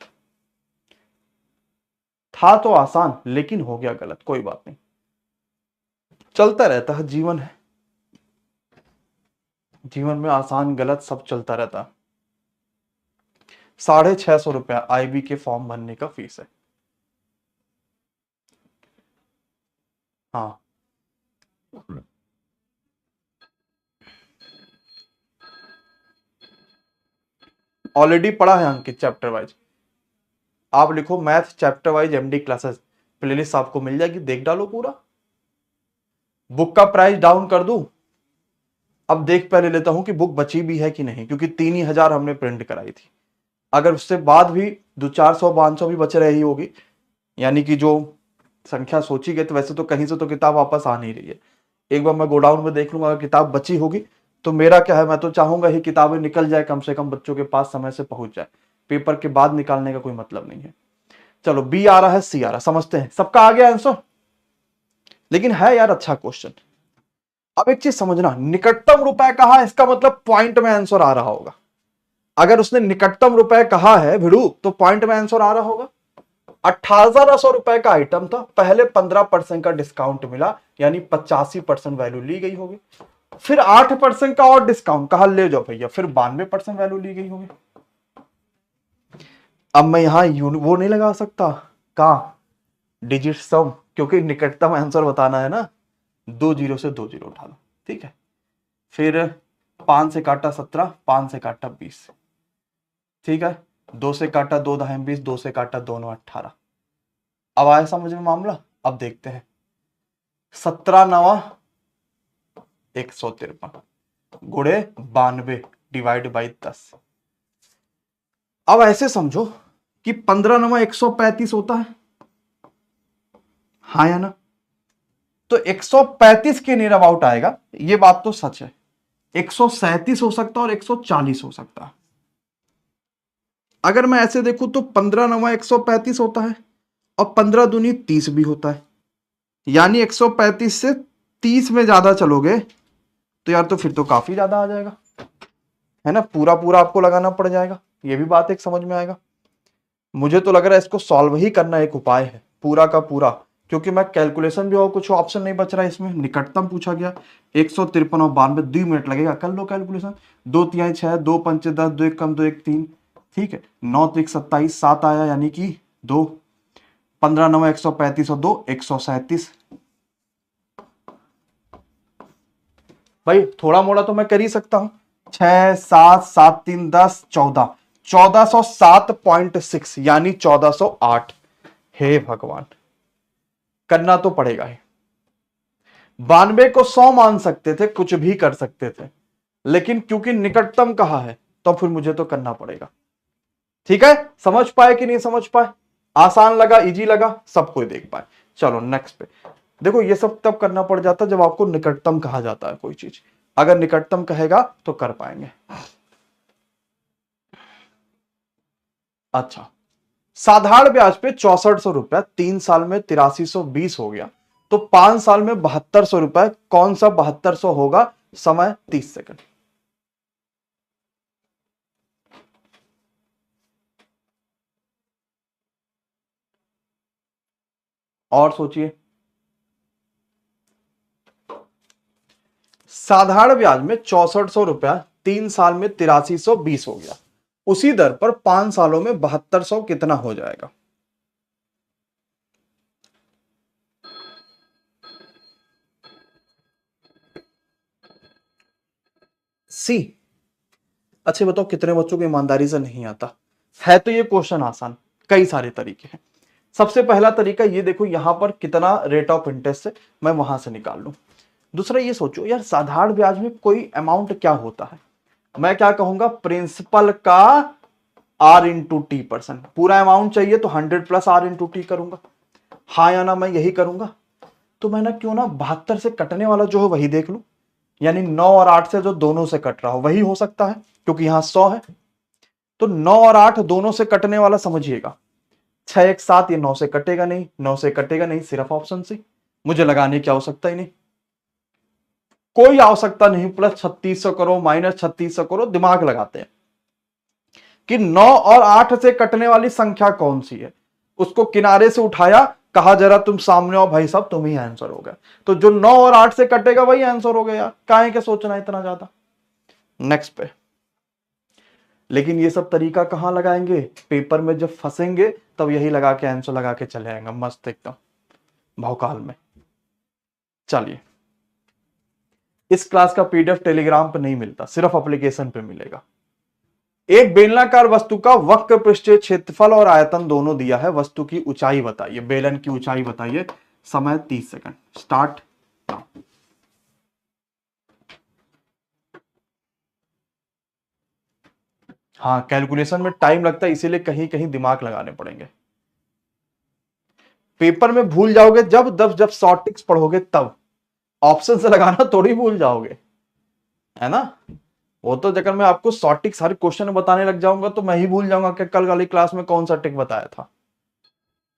था तो आसान लेकिन हो गया गलत, कोई बात नहीं, चलता रहता है, जीवन है, जीवन में आसान गलत सब चलता रहता है। 650 रुपया IB के फॉर्म भरने का फीस है। हाँ, ऑलरेडी पढ़ा है अंकित चैप्टर वाइज। आप लिखो math chapter wise MD classes, playlist आपको मिल जाएगी, देख डालो पूरा। बुक का प्राइस डाउन कर दूं? अब देख पहले लेता हूं कि बुक बची भी है कि नहीं, क्योंकि 3,000 हमने प्रिंट कराई थी। अगर उससे बाद भी 200-400-500 भी बच रही होगी, यानी कि जो संख्या सोची गई, तो वैसे तो कहीं से तो किताब वापस आ नहीं रही है। एक बार मैं गोडाउन में देख लूंगा, अगर किताब बची होगी तो मेरा क्या है, मैं तो चाहूंगा ही किताबें निकल जाए, कम से कम बच्चों के पास समय से पहुंच जाए। पेपर के बाद निकालने का कोई मतलब नहीं है। चलो, बी आ रहा है, सी आ रहा है, समझते हैं। सबका आ गया आंसर, लेकिन है यार अच्छा क्वेश्चन। अब एक चीज समझना, निकटतम रुपए कहा, इसका मतलब पॉइंट में आंसर आ रहा होगा। अगर उसने निकटतम रुपए कहा है भिड़ू, तो पॉइंट में आंसर आ रहा होगा। 1800 रुपए का आइटम था, पहले 15% का डिस्काउंट मिला, यानी 85% वैल्यू ली गई होगी। फिर 8% का और डिस्काउंट, कहा ले जाओ भैया, फिर 92% वैल्यू ली गई होगी। अब मैं यहां वो नहीं लगा सकता, कहा डिजिट सम, क्योंकि निकटतम आंसर बताना है ना। 2 जीरो से 2 जीरो उठा लो, ठीक है। फिर 5 से काटा 17, 5 से काटा 20, ठीक है। 2 से काटा 2 दहाई 20, 2 से काटा 2 9 18। अब आया समझ में मामला? अब देखते हैं। 17 नवा 153 गुणे 92 डिवाइड बाई 10। अब ऐसे समझो कि 15 नवा 135 होता है, हाँ या ना? तो 135 के नियर अबाउट आएगा, ये बात तो सच है। 137 हो सकता है और 140 हो सकता है। अगर मैं ऐसे देखूं तो 15 नवा 135 होता है और 15 दूनी 30 भी होता है, यानी 135 से 30 में ज्यादा चलोगे तो यार तो फिर तो काफी ज्यादा आ जाएगा, है ना? पूरा पूरा आपको लगाना पड़ जाएगा, ये भी बात एक समझ में आएगा। मुझे तो लग रहा है इसको सॉल्व ही करना एक उपाय है, पूरा का पूरा, क्योंकि मैं कैलकुलेशन भी और कुछ ऑप्शन नहीं बच रहा है इसमें। निकटतम पूछा गया, 153 और 92, 2 मिनट लगेगा, कर लो कैलकुलेशन। 2 तिहाई 6, 2 पंचे 10, 2 एक कम 2 एक 3, ठीक है। 9 3 27, 7 आया, यानी कि 2। 15 9 135 और 2 137। भाई थोड़ा मोड़ा तो मैं कर ही सकता हूं। 6 7 7 3 10 14, 1407.6, यानी 1408। हे भगवान, करना तो पड़ेगा ही। 92 को 100 मान सकते थे, कुछ भी कर सकते थे, लेकिन क्योंकि निकटतम कहा है तो फिर मुझे तो करना पड़ेगा। ठीक है, समझ पाए कि नहीं समझ पाए? आसान लगा, इजी लगा, सब कोई देख पाए। चलो नेक्स्ट पे देखो। ये सब तब करना पड़ जाता जब आपको निकटतम कहा जाता है कोई चीज। अगर निकटतम कहेगा तो कर पाएंगे। अच्छा, साधारण ब्याज पे 6400 रुपया, 3 साल में 8320 हो गया, तो 5 साल में 7200 रुपया, कौन सा 7200 होगा? समय 30 सेकंड। और सोचिए। साधारण ब्याज में 6400 रुपया 3 साल में 8320 हो गया, उसी दर पर 5 सालों में 7200 कितना हो जाएगा? सी। अच्छे बताओ कितने बच्चों को ईमानदारी से नहीं आता है? तो ये क्वेश्चन आसान, कई सारे तरीके हैं। सबसे पहला तरीका ये देखो, यहां पर कितना रेट ऑफ इंटरेस्ट है, मैं वहां से निकाल लूं। दूसरा ये सोचो यार, साधारण ब्याज में कोई अमाउंट क्या होता है? मैं क्या कहूंगा, प्रिंसिपल का आर इंटू टी परसेंट। पूरा अमाउंट चाहिए तो 100 प्लस आर इंटू टी करूंगा। हाँ या ना, मैं यही करूंगा। तो मैं ना क्यों ना 72 से कटने वाला जो है वही देख लूं, यानी 9 और 8 से जो दोनों से कट रहा हो वही हो सकता है, क्योंकि यहां 100 है। तो 9 और 8 दोनों से कटने वाला समझिएगा, 6 एक 7, ये 9 से कटेगा नहीं, 9 से कटेगा नहीं, सिर्फ ऑप्शन सी। मुझे लगाने की आवश्यकता ही नहीं, कोई आवश्यकता नहीं, प्लस 3600 करो माइनस 3600 करो, दिमाग लगाते हैं कि 9 और 8 से कटने वाली संख्या कौन सी है, उसको किनारे से उठाया, कहा जरा तुम सामने आओ भाई साहब, तुम ही आंसर हो गया। तो जो 9 और 8 से कटेगा वही आंसर हो गया यार, काहे के सोचना इतना ज्यादा। नेक्स्ट पे। लेकिन ये सब तरीका कहां लगाएंगे, पेपर में जब फंसेंगे तब यही लगा के आंसर लगा के चले आएंगे मस्त एकदम भौकाल में। चलिए, इस क्लास का पीडीएफ टेलीग्राम पे नहीं मिलता, सिर्फ एप्लीकेशन पे मिलेगा। एक बेलनाकार वस्तु का वक्र पृष्ठीय क्षेत्रफल और आयतन दोनों दिया है, वस्तु की ऊंचाई बताइए, बेलन की ऊंचाई बताइए। समय 30 सेकंड, स्टार्ट। हाँ, कैलकुलेशन में टाइम लगता है, इसीलिए कहीं कहीं दिमाग लगाने पड़ेंगे। पेपर में भूल जाओगे जब जब जब शॉर्ट ट्रिक्स पढ़ोगे तब, ऑप्शन से लगाना थोड़ी भूल जाओगे, है ना। वो तो जगह मैं आपको शॉर्ट ट्रिक्स हर क्वेश्चन में बताने लग जाऊंगा तो मैं ही भूल जाऊंगा कि कल वाली क्लास में कौन सा ट्रिक बताया था।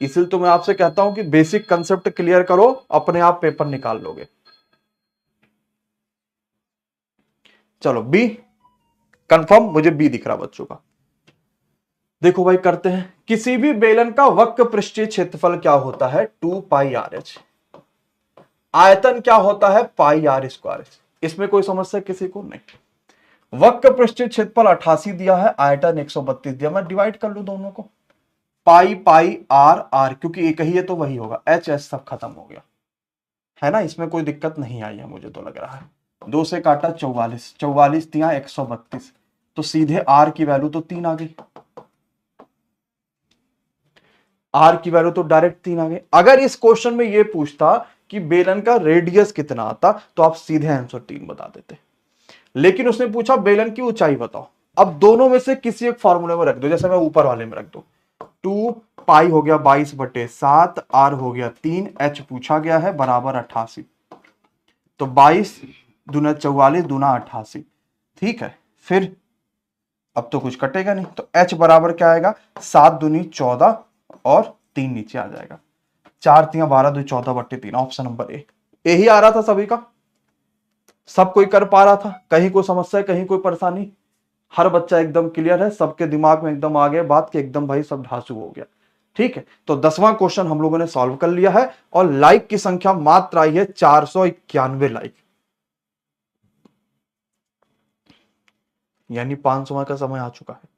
इसलिए तो मैं आपसे कहता हूं कि बेसिक कंसेप्ट क्लियर करो, अपने आप पेपर निकाल लोगे। चलो बी कंफर्म, मुझे बी दिख रहा बच्चों का। देखो भाई करते हैं, किसी भी बेलन का वक्र पृष्ठीय क्षेत्रफल क्या होता है, 2 पाई RH। आयतन क्या होता है, पाई R²। इसमें कोई समस्या किसी को नहीं। वक्र पृष्ठीय क्षेत्रफल 88 दिया है, आयतन 132 दिया, मैं डिवाइड कर लू दोनों को, पाई पाई आर आर, क्योंकि एक ही है तो वही होगा, एच एच सब खत्म हो गया, है ना। इसमें कोई दिक्कत नहीं आई है मुझे तो लग रहा है। 2 से काटा 44, 44 दिया 132, तो सीधे आर की वैल्यू तो 3 आ गई, आर की वैल्यू तो डायरेक्ट 3 आ गई। अगर इस क्वेश्चन में ये पूछता कि बेलन का रेडियस कितना आता तो आप सीधे आंसर 3 बता देते, लेकिन उसने पूछा बेलन की ऊंचाई बताओ। अब दोनों में से किसी एक फॉर्मूले में रख दो, जैसे मैं ऊपर वाले में रख दो, 2 पाई हो गया 22/7, आर हो गया 3, एच पूछा गया है बराबर 88, तो 22 दूना 44 दूना 88, ठीक है। फिर अब तो कुछ कटेगा नहीं, तो एच बराबर क्या आएगा, 7 दूनी 14 और 3 नीचे आ जाएगा, 4 3 12 2 14/3, ऑप्शन नंबर ए। यही आ रहा था सभी का, सब कोई कर पा रहा था, कहीं कोई समस्या कहीं कोई परेशानी, हर बच्चा एकदम क्लियर है, सबके दिमाग में एकदम आ गया बात कि एकदम भाई सब ढांसू हो गया। ठीक है, तो 10वां क्वेश्चन हम लोगों ने सॉल्व कर लिया है, और लाइक की संख्या मात्र आई है 491 लाइक, यानी 500 का समय आ चुका है।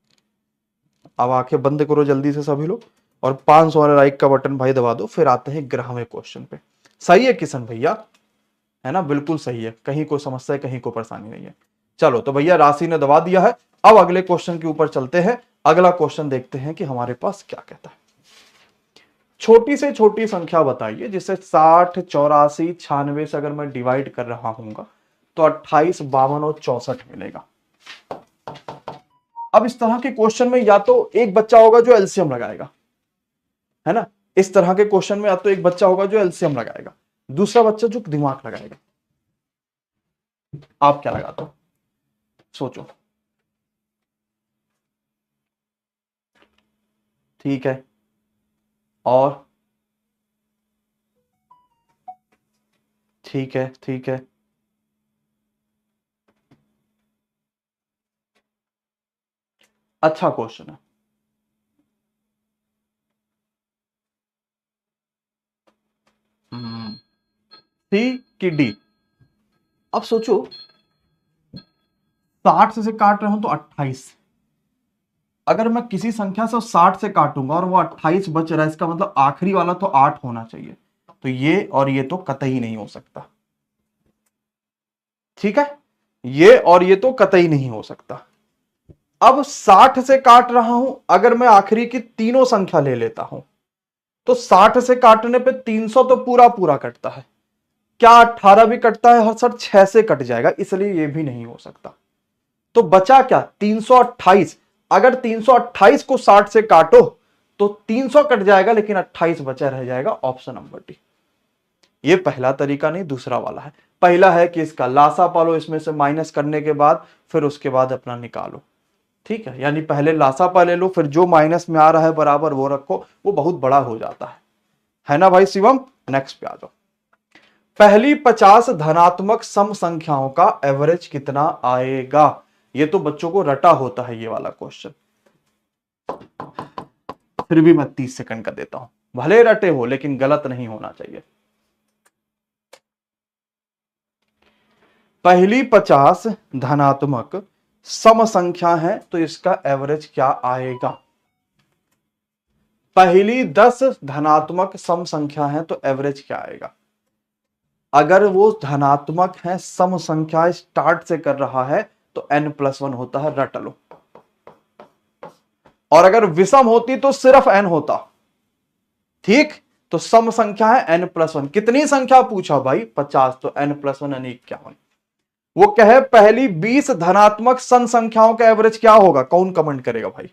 अब आंखें बंद करो जल्दी से सभी लोग, और 500 वाले लाइक का बटन भाई दबा दो। फिर आते हैं 11वें क्वेश्चन पे। सही है किशन भैया, है ना, बिल्कुल सही है, कहीं कोई समस्या है कहीं कोई परेशानी नहीं है। चलो तो भैया राशि ने दबा दिया है, अब अगले क्वेश्चन के ऊपर चलते हैं। अगला क्वेश्चन देखते हैं कि हमारे पास क्या कहता है। छोटी से छोटी संख्या बताइए जिसे 60 84 96 से अगर मैं डिवाइड कर रहा हूं तो 28 52 और 64 मिलेगा। अब इस तरह के क्वेश्चन में या तो एक बच्चा होगा जो एलसीएम लगाएगा, है ना, इस तरह के क्वेश्चन में या तो एक बच्चा होगा जो एलसीएम लगाएगा, दूसरा बच्चा जो दिमाग लगाएगा। आप क्या लगाते हो, सोचो। ठीक है, और ठीक है, ठीक है, अच्छा क्वेश्चन है। सी की डी, अब सोचो 60 से काट रहा हूं तो 28, अगर मैं किसी संख्या से 60 से काटूंगा और वो 28 बच रहा है, इसका मतलब आखिरी वाला तो 8 होना चाहिए। तो ये और ये तो कतई नहीं हो सकता। ठीक है, ये और ये तो कतई नहीं हो सकता। अब 60 से काट रहा हूं, अगर मैं आखिरी की तीनों संख्या ले लेता हूं तो 60 से काटने पे 300 तो पूरा पूरा कटता है। क्या 18 भी कटता है? हर सर 6 से कट जाएगा, इसलिए ये भी नहीं हो सकता। तो बचा क्या? 328। अगर 328 को 60 से काटो तो 300 कट जाएगा, लेकिन 28 बचा रह जाएगा, ऑप्शन नंबर डी। ये पहला तरीका नहीं, दूसरा वाला है। पहला है कि इसका लासा पालो, इसमें से माइनस करने के बाद फिर उसके बाद अपना निकालो। ठीक है, यानी पहले लासा पा ले लो, फिर जो माइनस में आ रहा है बराबर वो रखो, वो बहुत बड़ा हो जाता है ना भाई शिवम। नेक्स्ट पे आ जाओ। पहली 50 धनात्मक सम संख्याओं का एवरेज कितना आएगा? ये तो बच्चों को रटा होता है ये वाला क्वेश्चन, फिर भी मैं 30 सेकंड का देता हूं, भले रटे हो लेकिन गलत नहीं होना चाहिए। पहली 50 धनात्मक सम संख्या है तो इसका एवरेज क्या आएगा? पहली 10 धनात्मक सम संख्या है तो एवरेज क्या आएगा? अगर वो धनात्मक है, सम संख्या स्टार्ट से कर रहा है तो n+1 होता है, रट लो। और अगर विषम होती तो सिर्फ n होता। ठीक, तो सम संख्या है n+1। कितनी संख्या पूछा भाई? 50, तो n+1 यानी 51। वो कहे पहली 20 धनात्मक सम संख्याओं का एवरेज क्या होगा? कौन कमेंट करेगा भाई?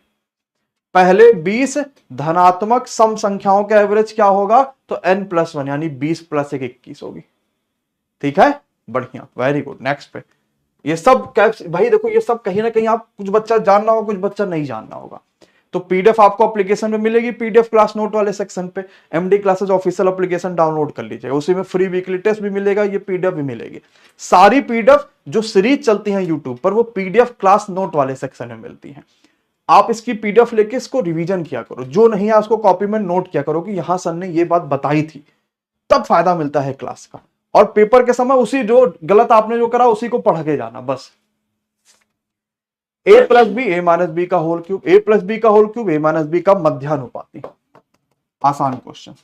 पहले 20 धनात्मक सम संख्याओं का एवरेज क्या होगा? तो n+1 यानी 20 + 1 21 होगी। ठीक है, बढ़िया, वेरी गुड। नेक्स्ट पे ये सब भाई देखो, ये सब कहीं ना कहीं आप कुछ बच्चा जानना होगा, कुछ बच्चा नहीं जानना होगा। तो पीडीएफ आपको एप्लीकेशन में मिलेगी, पीडीएफ क्लास नोट वाले सेक्शन पे। MD classes official application download कर लीजिए, उसी में फ्री वीकली टेस्ट भी मिलेगा, ये पीडीएफ भी मिलेगी। सारी पीडीएफ जो सीरीज चलती है यूट्यूब पर, वो पीडीएफ क्लास नोट वाले सेक्शन में मिलती है। आप इसकी पीडीएफ लेके इसको रिवीजन किया करो, जो नहीं है उसको कॉपी में नोट किया करो कि यहां सर ने ये बात बताई थी, तब फायदा मिलता है क्लास का। और पेपर के समय उसी जो गलत आपने जो करा उसी को पढ़ के जाना बस। a+b a-b का होल क्यूब, a+b का होल क्यूब a-b का मध्यानुपाती। आसान क्वेश्चन।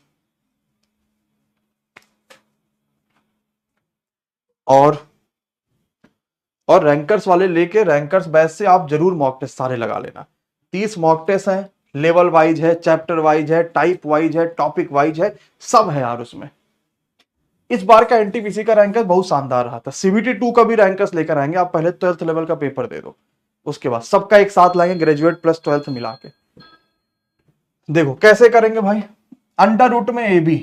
और रैंकर्स वाले लेके रैंकर्स बैच से आप जरूर मॉक टेस्ट सारे लगा लेना। 30 मॉक टेस्ट है, लेवल वाइज है, चैप्टर वाइज है, टाइप वाइज है, टॉपिक वाइज है, सब है यार उसमें। इस बार का एनटीपीसी का रैंकर्स बहुत शानदार रहा था। सीबीटी 2 का भी रैंकर्स लेकर आएंगे, आप पहले 12th लेवल का पेपर दे दो, उसके बाद सबका एक साथ लाएंगे, ग्रेजुएट प्लस 12th मिला के। देखो कैसे करेंगे भाई, अंडर रूट में ए बी,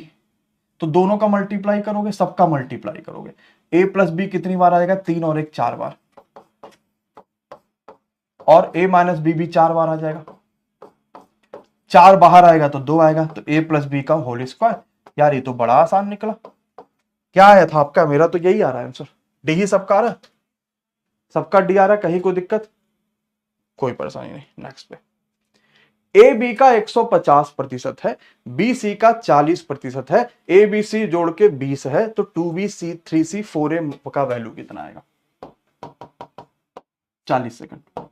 तो दोनों का मल्टीप्लाई करोगे, सबका मल्टीप्लाई करोगे। a+b कितनी बार आएगा? 3 और 1 4 बार, और a-b भी 4 बार आ जाएगा। 4 बाहर आएगा तो 2 आएगा, तो a+b का होल स्क्वायर। यार ये तो बड़ा आसान निकला। क्या आया था आपका? मेरा तो यही आ रहा है आंसर, डी ही सबका आ रहा है, सबका डी आ रहा है, कहीं कोई दिक्कत? कोई परेशानी नहीं। नेक्स्ट पे, ए बी का 150% है, बी सी का 40% है, ए बी सी जोड़ के 20 है, तो 2b c 3c 4a का वैल्यू कितना आएगा? 40 सेकंड।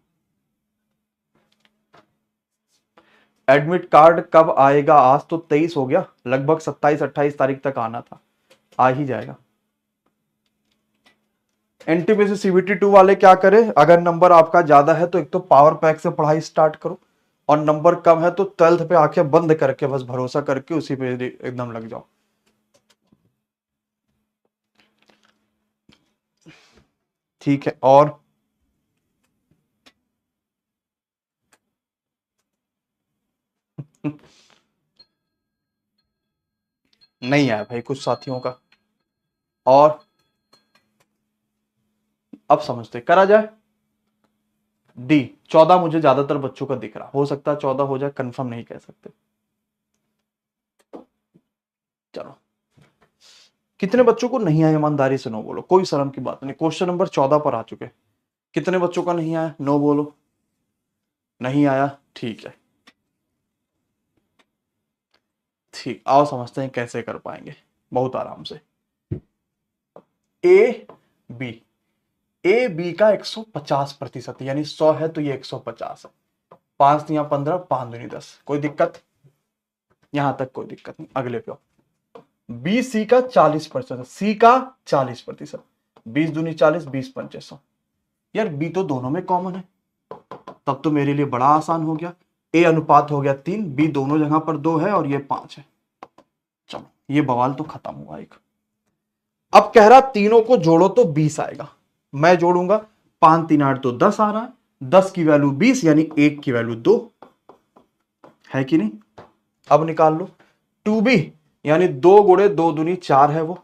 एडमिट कार्ड कब आएगा? आज तो 23 हो गया, लगभग 27-28 तारीख तक आना था, आ ही जाएगा। एनटीपीसी सीबीटी 2 वाले क्या करें, अगर नंबर आपका ज्यादा है तो एक तो पावर पैक से पढ़ाई स्टार्ट करो, और नंबर कम है तो 12th पे आंखें बंद करके बस भरोसा करके उसी पे एकदम लग जाओ। ठीक है, और नहीं आया भाई कुछ साथियों का, और अब समझते करा जाए। डी 14 मुझे ज्यादातर बच्चों का दिख रहा, हो सकता है 14 हो जाए, कंफर्म नहीं कह सकते। चलो, कितने बच्चों को नहीं आया? ईमानदारी से नो बोलो, कोई शर्म की बात नहीं। क्वेश्चन नंबर 14 पर आ चुके, कितने बच्चों का नहीं आया? नो बोलो। नहीं आया, ठीक है, ठीक। आओ समझते हैं कैसे कर पाएंगे, बहुत आराम से। ए बी, ए बी का 150% यानी 100 है तो ये 150 है। 5 या 15, 5 दूनी 10, कोई दिक्कत? यहां तक कोई दिक्कत नहीं। अगले पे बी सी का 40%, सी का 40%, 20 दूनी 40, 20 पंचे 100। यार बी तो दोनों में कॉमन है, तब तो मेरे लिए बड़ा आसान हो गया। ए अनुपात हो गया 3, बी दोनों जगह पर 2 है और ये 5 है। चलो ये बवाल तो खत्म हुआ एक। अब कह रहा तीनों को जोड़ो तो 20 आएगा। मैं जोड़ूंगा, 5 3 8 तो 10 आ रहा है, 10 की वैल्यू 20 यानी 1 की वैल्यू 2 है कि नहीं? अब निकाल लो 2b यानी 2 गुणे 2 दूनी 4 है वो।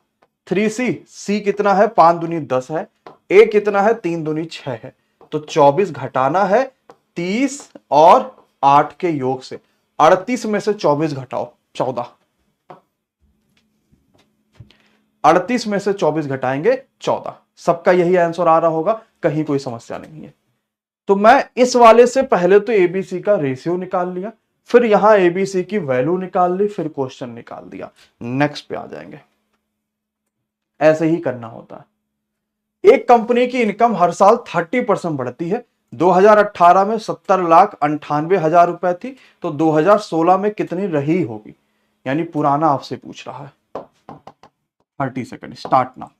3c, c कितना है? 5 दूनी 10 है। a कितना है? 3 दूनी 6 है। तो 24 घटाना है 30 और 8 के योग से। 38 में से 24 घटाओ 14, 38 में से 24 घटाएंगे 14। सबका यही आंसर आ रहा होगा, कहीं कोई समस्या नहीं है। तो मैं इस वाले से पहले तो एबीसी का रेशियो निकाल लिया, फिर यहां एबीसी की वैल्यू निकाल ली, फिर क्वेश्चन निकाल दिया। नेक्स्ट पे आ जाएंगे। ऐसे ही करना होता है। एक कंपनी की इनकम हर साल 30% बढ़ती है। 2018 में 70,98,000 रुपए थी, तो 2016 में कितनी रही होगी? यानी पुराना आपसे पूछ रहा है। 30 सेकेंड स्टार्ट ना।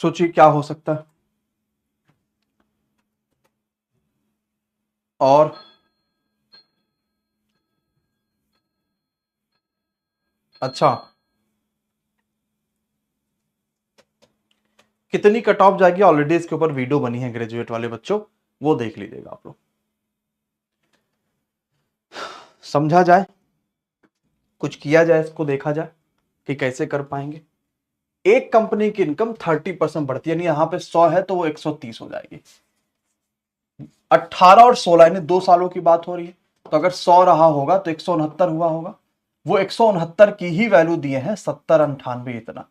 सोचिए क्या हो सकता है। और अच्छा, कितनी कट ऑफ जाएगी? ऑलरेडी इसके ऊपर वीडियो बनी है ग्रेजुएट वाले बच्चों, वो देख लीजिएगा आप लोग। समझा जाए, कुछ किया जाए, इसको देखा जाए कि कैसे कर पाएंगे। एक कंपनी की इनकम 30% बढ़ती है, यानी यहां पे 100 है तो वो 130 हो जाएगी। 18 और 16 यानी 2 सालों की बात हो रही है, तो अगर 100 रहा होगा तो 169 हुआ होगा। वो 169 की ही वैल्यू दिए हैं, 70 98 इतना।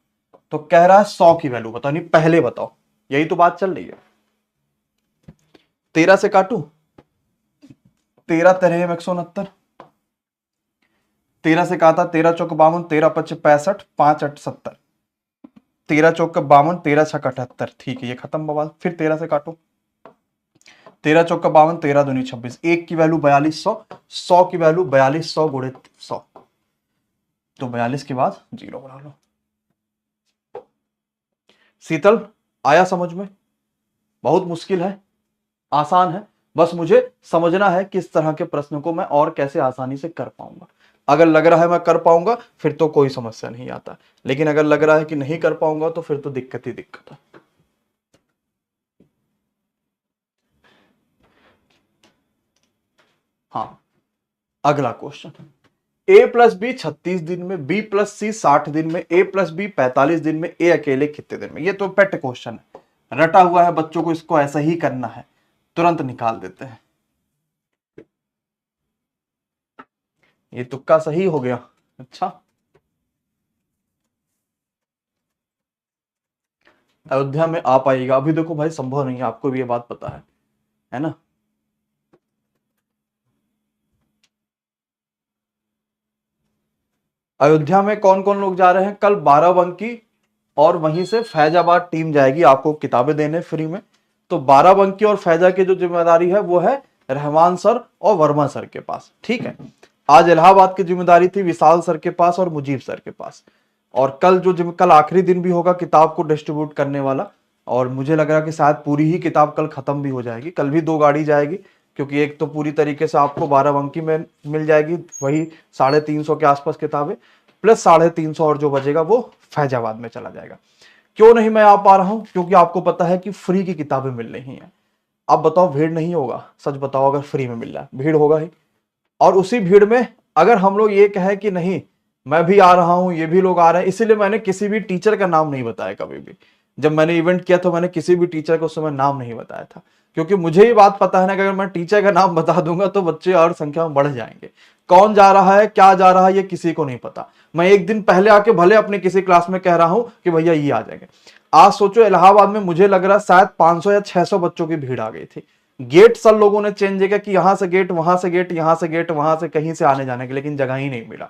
तो कह रहा है 100 की वैल्यू बताओ, नहीं पहले बताओ, यही तो बात चल रही है। 13 से काटू, 13 तेरह 169, 13 से काटा, 13 चौक 52, 13 पच 65, 5 8 70, 13 चौक 52, 13 छक 78। ठीक है, ये खत्म बवाल। फिर 13 से काटो, 13 चौक 52, 13 दूनी 26, 1 की वैल्यू 4200, 100 की वैल्यू 4200 गुणे 100, तो 42 के बाद 0 बढ़ा लो। शीतल, आया समझ में? बहुत मुश्किल है, आसान है, बस मुझे समझना है कि इस तरह के प्रश्न को मैं और कैसे आसानी से कर पाऊंगा। अगर लग रहा है मैं कर पाऊंगा फिर तो कोई समस्या नहीं आता, लेकिन अगर लग रहा है कि नहीं कर पाऊंगा तो फिर तो दिक्कत ही दिक्कत है। हाँ, अगला क्वेश्चन, a प्लस बी 36 दिन में, b प्लस सी 60 दिन में, a प्लस बी 45 दिन में, a अकेले कितने दिन में? ये तो पेट क्वेश्चन है, रटा हुआ है, बच्चों को इसको ऐसा ही करना है, तुरंत निकाल देते हैं। ये तुक्का सही हो गया। अच्छा, अयोध्या में आ पाएगा? अभी देखो भाई संभव नहीं है, आपको भी ये बात पता है ना? अयोध्या में कौन कौन लोग जा रहे हैं? कल बाराबंकी और वहीं से फैजाबाद टीम जाएगी आपको किताबें देने फ्री में। तो बाराबंकी और फैजा की जो जिम्मेदारी है वो है रहमान सर और वर्मा सर के पास, ठीक है। आज इलाहाबाद की जिम्मेदारी थी विशाल सर के पास और मुजीब सर के पास। और कल कल आखिरी दिन भी होगा किताब को डिस्ट्रीब्यूट करने वाला, और मुझे लग रहा है कि शायद पूरी ही किताब कल खत्म भी हो जाएगी। कल भी 2 गाड़ी जाएगी, क्योंकि एक तो पूरी तरीके से आपको बाराबंकी में मिल जाएगी, वही 350 के आसपास किताबें, प्लस 350 और जो बचेगा वो फैजाबाद में चला जाएगा। क्यों नहीं मैं आ पा रहा हूं? क्योंकि आपको पता है कि फ्री की किताबें मिल रही हैं। अब बताओ भीड़ नहीं होगा? सच बताओ, अगर फ्री में मिल रहा है भीड़ होगा ही। और उसी भीड़ में अगर हम लोग ये कहें कि नहीं मैं भी आ रहा हूं, ये भी लोग आ रहे हैं, इसीलिए मैंने किसी भी टीचर का नाम नहीं बताया कभी भी। जब मैंने इवेंट किया तो मैंने किसी भी टीचर को उस समय नाम नहीं बताया था, क्योंकि मुझे ये बात पता है ना कि अगर मैं टीचर का नाम बता दूंगा तो बच्चे और संख्या में बढ़ जाएंगे। कौन जा रहा है, क्या जा रहा है, ये किसी को नहीं पता। मैं एक दिन पहले आके भले अपने किसी क्लास में कह रहा हूं कि भैया ये आ जाएंगे। आज सोचो इलाहाबाद में मुझे लग रहा है शायद 500 या 600 बच्चों की भीड़ आ गई थी। गेट सब लोगों ने चेंज किया कि यहां से गेट, वहां से गेट, यहां से गेट, वहां से कहीं से आने जाने के, लेकिन जगह ही नहीं मिला,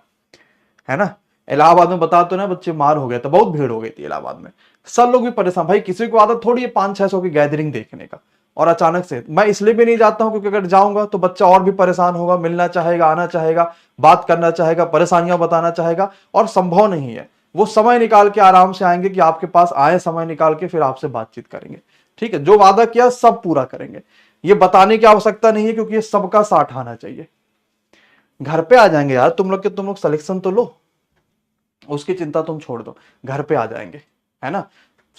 है ना। इलाहाबाद में बता तो ना, बच्चे मार हो गए थे, बहुत भीड़ हो गई थी इलाहाबाद में। सब लोग भी परेशान, भाई किसी को आदत थोड़ी है 500-600 की गैदरिंग देखने का। और अचानक से मैं इसलिए भी नहीं जाता हूं क्योंकि अगर जाऊंगा तो बच्चा और भी परेशान होगा, मिलना चाहेगा, आना चाहेगा, बात करना चाहेगा, परेशानियां बताना चाहेगा, और संभव नहीं है। वो समय निकाल के आराम से आएंगे कि आपके पास आए, समय निकाल के फिर आपसे बातचीत करेंगे। ठीक है, जो वादा किया सब पूरा करेंगे। ये बताने की आवश्यकता नहीं है क्योंकि ये सबका साथ आना चाहिए। घर पे आ जाएंगे यार, तुम लोग सिलेक्शन तो लो, उसकी चिंता तुम छोड़ दो, घर पे आ जाएंगे, है ना।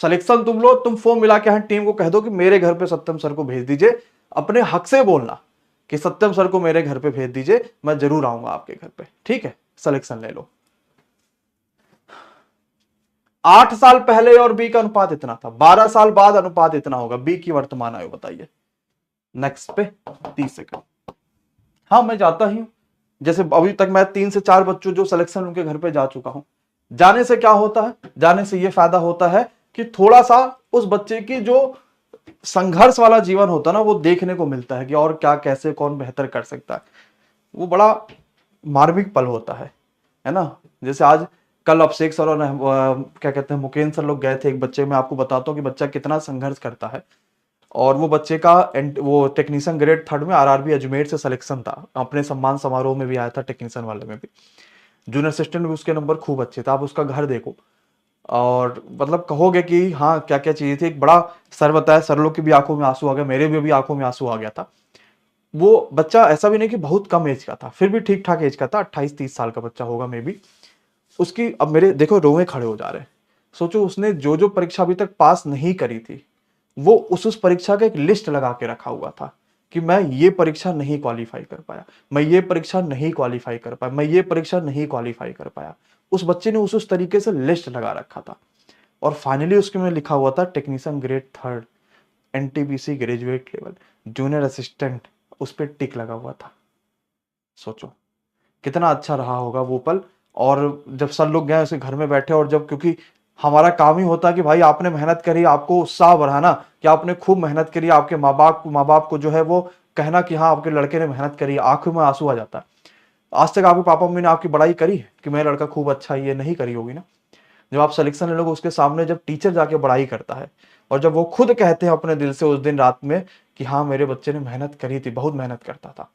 सिलेक्शन तुम लो, तुम फॉर्म मिला के टीम को कह दो कि मेरे घर पे सत्यम सर को भेज दीजिए। अपने हक से बोलना कि सत्यम सर को मेरे घर पे भेज दीजिए, मैं जरूर आऊंगा आपके घर पे। ठीक है, सिलेक्शन ले लो। 8 साल पहले और बी का अनुपात इतना था, 12 साल बाद अनुपात इतना होगा। बी की वर्तमान आयु बताइए। नेक्स्ट पे 30 सेकंड। हाँ मैं जाता ही हूं, जैसे अभी तक मैं 3 से 4 बच्चों जो सिलेक्शन उनके घर पे जा चुका हूं। जाने से क्या होता है, जाने से ये फायदा होता है कि थोड़ा सा उस बच्चे की जो संघर्ष वाला जीवन होता है ना, वो देखने को मिलता है कि और क्या, कैसे कौन बेहतर कर सकता है। वो बड़ा मार्मिक पल होता है ना। जैसे आज कल अभिषेक सर और क्या कहते हैं मुकेंद्र सर लोग गए थे एक बच्चे में, आपको बताता हूँ कि बच्चा कितना संघर्ष करता है। और वो बच्चे का वो टेक्नीशियन ग्रेड 3 में आरआरबी अजमेर से सिलेक्शन था, अपने सम्मान समारोह में भी आया था, टेक्नीशियन वाले में भी, जूनियर असिस्टेंट में उसके नंबर खूब अच्छे थे। आप उसका घर देखो और मतलब कहोगे कि हाँ क्या क्या चीजें थी। एक बड़ा सर बताया, सर लोग की भी आंखों में आंसू आ गया, मेरे भी आंखों में आंसू आ गया था। वो बच्चा ऐसा भी नहीं कि बहुत कम एज का था, फिर भी ठीक ठाक एज का था, 28-30 साल का बच्चा होगा मे बी। उसकी अब मेरे देखो रोए खड़े हो जा रहे हैं। सोचो उसने जो जो परीक्षा अभी तक पास नहीं करी थी, वो उस परीक्षा का एक लिस्ट लगा के रखा हुआ था कि मैं ये परीक्षा नहीं क्वालिफाई कर पाया, मैं ये परीक्षा नहीं क्वालिफाई कर पाया, मैं ये परीक्षा नहीं क्वालिफाई कर पाया। उस बच्चे ने उस तरीके से लिस्ट लगा रखा था। और फाइनली उसके में लिखा हुआ था technician grade 3 NTPC graduate level junior assistant, उस पर टिक लगा हुआ था। सोचो कितना अच्छा रहा होगा वो पल। और जब सर लोग गए उसके घर में बैठे, और जब क्योंकि हमारा काम ही होता है कि भाई आपने मेहनत करी, आपको उत्साह बढ़ाना कि आपने खूब मेहनत करी, आपके माँ बाप को जो है वो कहना कि हाँ आपके लड़के ने मेहनत करी, आंखों में आंसू आ जाता है। आज तक आपके पापा मम्मी ने आपकी बड़ाई करी है कि मेरा लड़का खूब अच्छा है, ये नहीं करी होगी ना। जब आप सिलेक्शन ले लोगे उसके सामने, जब टीचर जाके बड़ाई करता है और जब वो खुद कहते हैं अपने दिल से उस दिन रात में कि हाँ मेरे बच्चे ने मेहनत करी थी, बहुत मेहनत करता था,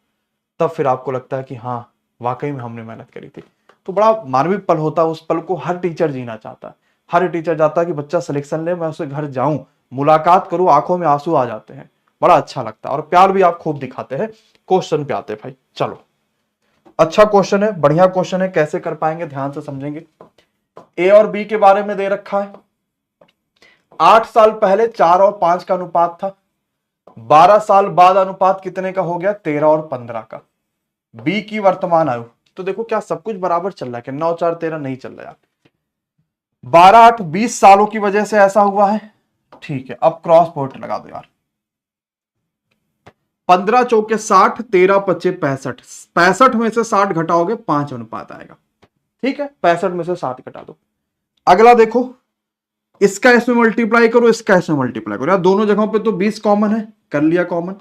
तब फिर आपको लगता है कि हाँ वाकई में हमने मेहनत करी थी। तो बड़ा मानविक पल होता है, उस पल को हर टीचर जीना चाहता है। हर टीचर चाहता है कि बच्चा सिलेक्शन ले, मैं उसके घर जाऊं, मुलाकात करूं, आंखों में आंसू आ जाते हैं, बड़ा अच्छा लगता है। और प्यार भी आप खूब दिखाते हैं। क्वेश्चन पे आते हैं भाई, चलो अच्छा क्वेश्चन है, बढ़िया क्वेश्चन है, कैसे कर पाएंगे ध्यान से समझेंगे। ए और बी के बारे में दे रखा है। 8 साल पहले 4 और 5 का अनुपात था, 12 साल बाद अनुपात कितने का हो गया, 13 और 15 का। बी की वर्तमान आयु, तो देखो क्या सब कुछ बराबर चल रहा है कि 9 4 13 नहीं चल रहा है। 12 8 20 सालों की वजह से ऐसा हुआ है। ठीक है, अब क्रॉस पॉइंट लगा दो यार। 15 चौके 60, 13 पच्चे 65, 65 में से 60 घटाओगे 5 अनुपात आएगा। ठीक है, 65 में से 60 घटा दो। अगला देखो, इसका इसमें मल्टीप्लाई करो, इसका इसमें मल्टीप्लाई करो यार, दोनों जगहों पे तो 20 कॉमन है, कर लिया कॉमन।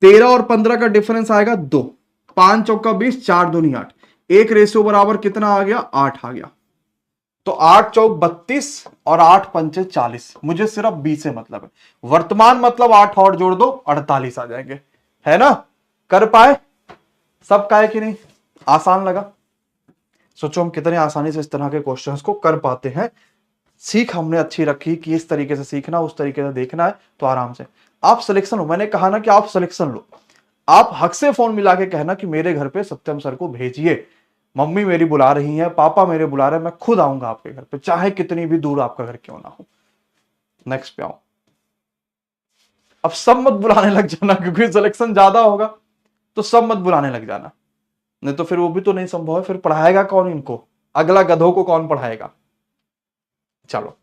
13 और 15 का डिफरेंस आएगा 2, 5 चौका 20, 4 दूनी 8, एक रेशियो बराबर कितना आ गया, 8 आ गया। तो 8 चौक 32 और 8 पंचे 40, मुझे सिर्फ 20 से मतलब है। वर्तमान मतलब 8 और जोड़ दो 48 आ जाएंगे, है ना। कर पाए सब, का है कि नहीं, आसान लगा। सोचो हम कितने आसानी से इस तरह के क्वेश्चंस को कर पाते हैं। सीख हमने अच्छी रखी कि इस तरीके से सीखना, उस तरीके से देखना है, तो आराम से आप सिलेक्शन लो। मैंने कहा ना कि आप सिलेक्शन लो, आप हक से फोन मिला के कहना कि मेरे घर पे सत्यम सर को भेजिए, मम्मी मेरी बुला रही है, पापा मेरे बुला रहे हैं, मैं खुद आऊंगा आपके घर पे, चाहे कितनी भी दूर आपका घर क्यों ना हो। नेक्स्ट पे आओ। अब सब मत बुलाने लग जाना, क्योंकि सिलेक्शन ज्यादा होगा तो सब मत बुलाने लग जाना, नहीं तो फिर वो भी तो नहीं संभव है, फिर पढ़ाएगा कौन इनको, अगला गधों को कौन पढ़ाएगा। चलो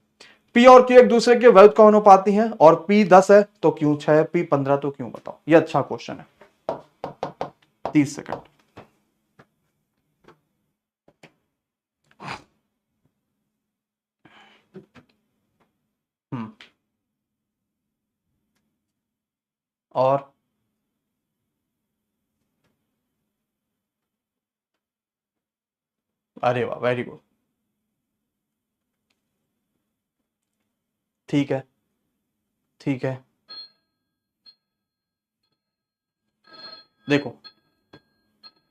P और Q एक दूसरे के व्युत्क्रमानुपाती हैं और P 10 है तो Q 6 है, P 15 तो Q बताओ। ये अच्छा क्वेश्चन है। 30 सेकंड। और अरे वाह, वेरी गुड। ठीक है, ठीक है। देखो,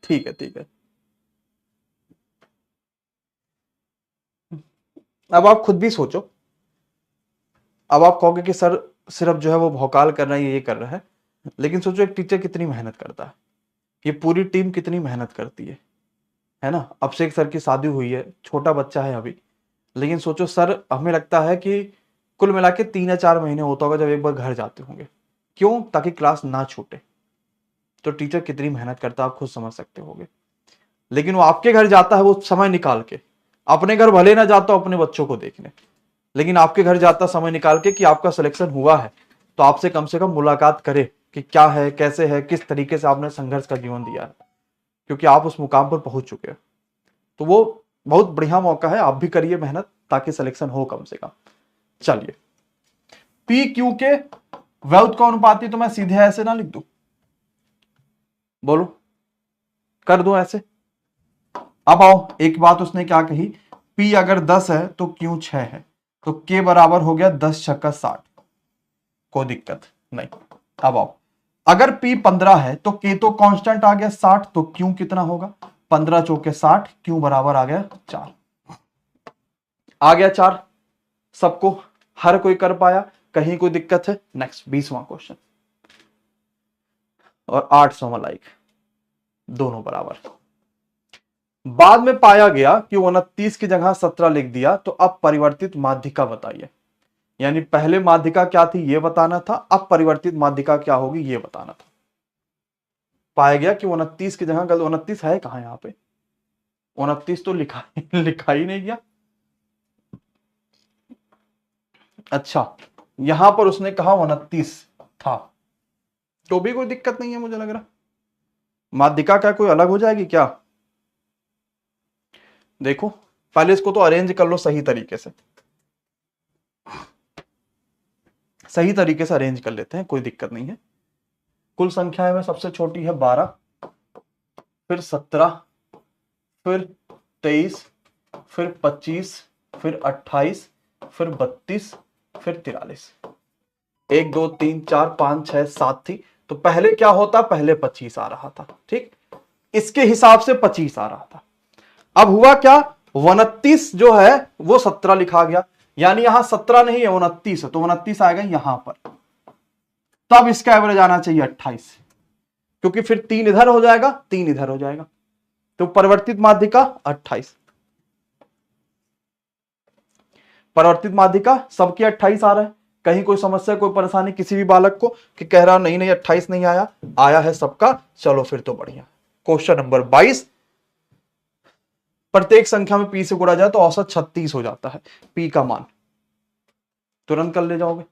ठीक है, ठीक है। अब आप खुद भी सोचो। अब आप कहोगे कि सर सिर्फ जो है वो भौकाल कर रहा है, ये कर रहा है, लेकिन सोचो एक टीचर कितनी मेहनत करता है, ये पूरी टीम कितनी मेहनत करती है ना। अभिषेक सर की शादी हुई है, छोटा बच्चा है अभी, लेकिन सोचो सर, हमें लगता है कि कुल मिला के 3 या 4 महीने होता होगा जब एक बार घर जाते होंगे। क्यों? ताकि क्लास ना छूटे। तो टीचर कितनी मेहनत करता है आप खुद समझ सकते होगे। लेकिन वो आपके घर जाता है, वो समय निकाल के। अपने घर भले ना जाता अपने बच्चों को देखने, लेकिन आपके घर जाता समय निकाल के कि आपका सिलेक्शन हुआ है, तो आपसे कम से कम मुलाकात करे कि क्या है, कैसे है, किस तरीके से आपने संघर्ष का जीवन दिया है, क्योंकि आप उस मुकाम पर पहुंच चुके हो। तो वो बहुत बढ़िया मौका है, आप भी करिए मेहनत ताकि सिलेक्शन हो कम से कम। चलिए, पी क्यू के व्युत्क्रमानुपाती तो मैं सीधे ऐसे ना लिख दूं, बोलो, कर दो ऐसे। अब आओ, एक बात उसने क्या कही, P अगर 10 है तो Q 6 है, तो K बराबर हो गया 10 छक्का 60। कोई दिक्कत नहीं। अब आओ, अगर P 15 है तो K तो कांस्टेंट आ गया 60, तो Q कितना होगा? 15 चौके 60, Q बराबर आ गया 4। आ गया 4 सबको, हर कोई कर पाया, कहीं कोई दिक्कत है? नेक्स्ट 20वां क्वेश्चन। और 800 लाइक, दोनों बराबर। बाद में पाया गया कि 29 की जगह 17 लिख दिया, तो अब परिवर्तित माध्यिका बताइए। यानी पहले माध्यिका क्या थी ये बताना था, अब परिवर्तित माध्यिका क्या होगी ये बताना था। पाया गया कि 29 की जगह, गलत 29 है कहां यहां पे? 29 तो लिखा लिखा ही नहीं गया। अच्छा, यहां पर उसने कहा 29 था, तो भी कोई दिक्कत नहीं है मुझे लग रहा। माध्यिका क्या कोई अलग हो जाएगी क्या? देखो, पहले इसको तो अरेंज कर लो सही तरीके से, सही तरीके से अरेंज कर लेते हैं, कोई दिक्कत नहीं है। कुल संख्या में सबसे छोटी है 12, फिर 17, फिर 23, फिर 25, फिर 28, फिर 32, फिर 43। 1 2 3 4 5 6 7 थी, तो पहले क्या होता? पहले 25 आ रहा था, ठीक, इसके हिसाब से 25 आ रहा था। अब हुआ क्या? 29 जो है वो 17 लिखा गया, यानी यहां 17 नहीं है 29 है, तो 29 आएगा यहां पर। तब इसका एवरेज आना चाहिए 28, क्योंकि फिर 3 इधर हो जाएगा, 3 इधर हो जाएगा, तो परिवर्तित माध्यिका 28। परिवर्तित माध्यिका सबकी 28 आ रहा है। कहीं कोई समस्या, कोई परेशानी किसी भी बालक को कि कह रहा नहीं नहीं 28 नहीं आया? आया है सबका, चलो फिर तो बढ़िया। क्वेश्चन नंबर 22, प्रत्येक संख्या में P से गुणा जाए तो औसत 36 हो जाता है। P का मान तुरंत कर ले जाओगे।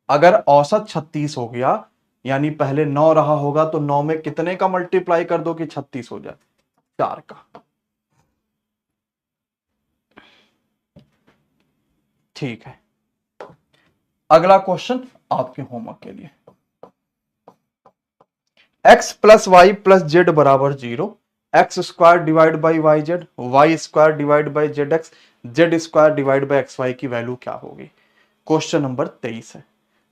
अगर औसत 36 हो गया, यानी पहले 9 रहा होगा, तो 9 में कितने का मल्टीप्लाई कर दो कि 36 हो जाए? 4 का। ठीक है, अगला क्वेश्चन आपके होमवर्क के लिए। x plus y plus z बराबर 0, x square divide by y z, y square divide by z x, z square divide by x y की वैल्यू क्या होगी? क्वेश्चन नंबर 23 है।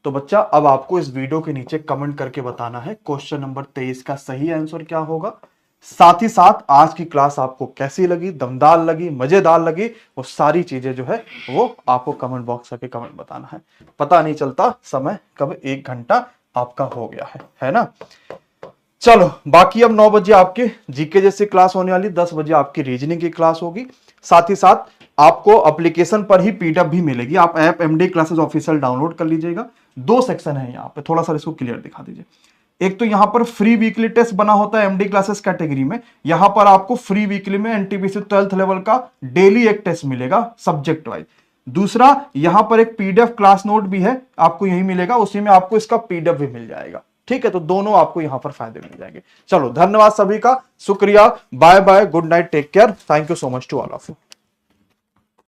तो बच्चा, अब आपको इस वीडियो के नीचे कमेंट करके बताना है क्वेश्चन नंबर 23 का सही आंसर क्या होगा। साथ ही साथ आज की क्लास आपको कैसी लगी, दमदार लगी, मजेदार लगी, वो सारी चीजें जो है वो आपको कमेंट बॉक्स करके कमेंट बताना है। पता नहीं चलता समय कब 1 घंटा आपका हो गया है ना। चलो, बाकी अब 9 बजे आपके जीके जैसी क्लास होने वाली, 10 बजे आपकी रीजनिंग की क्लास होगी। साथ ही साथ आपको एप्लीकेशन पर ही पीडीएफ भी मिलेगी। आप app MD classes official download कर लीजिएगा। 2 सेक्शन है यहाँ पे, थोड़ा सा इसको क्लियर दिखा दीजिए। एक तो यहां पर फ्री वीकली टेस्ट बना होता है एमडी क्लासेस कैटेगरी में, यहां पर आपको फ्री वीकली में एनटीपीसी 12th लेवल का डेली एक टेस्ट मिलेगा सब्जेक्ट वाइज। दूसरा, यहां पर एक पीडीएफ क्लास नोट भी है, आपको यही मिलेगा, उसी में आपको इसका पीडीएफ भी मिल जाएगा। ठीक है, तो दोनों आपको यहां पर फायदे मिल जाएंगे। चलो, धन्यवाद सभी का, शुक्रिया, bye bye, good night, take care, thank you so much to all of you.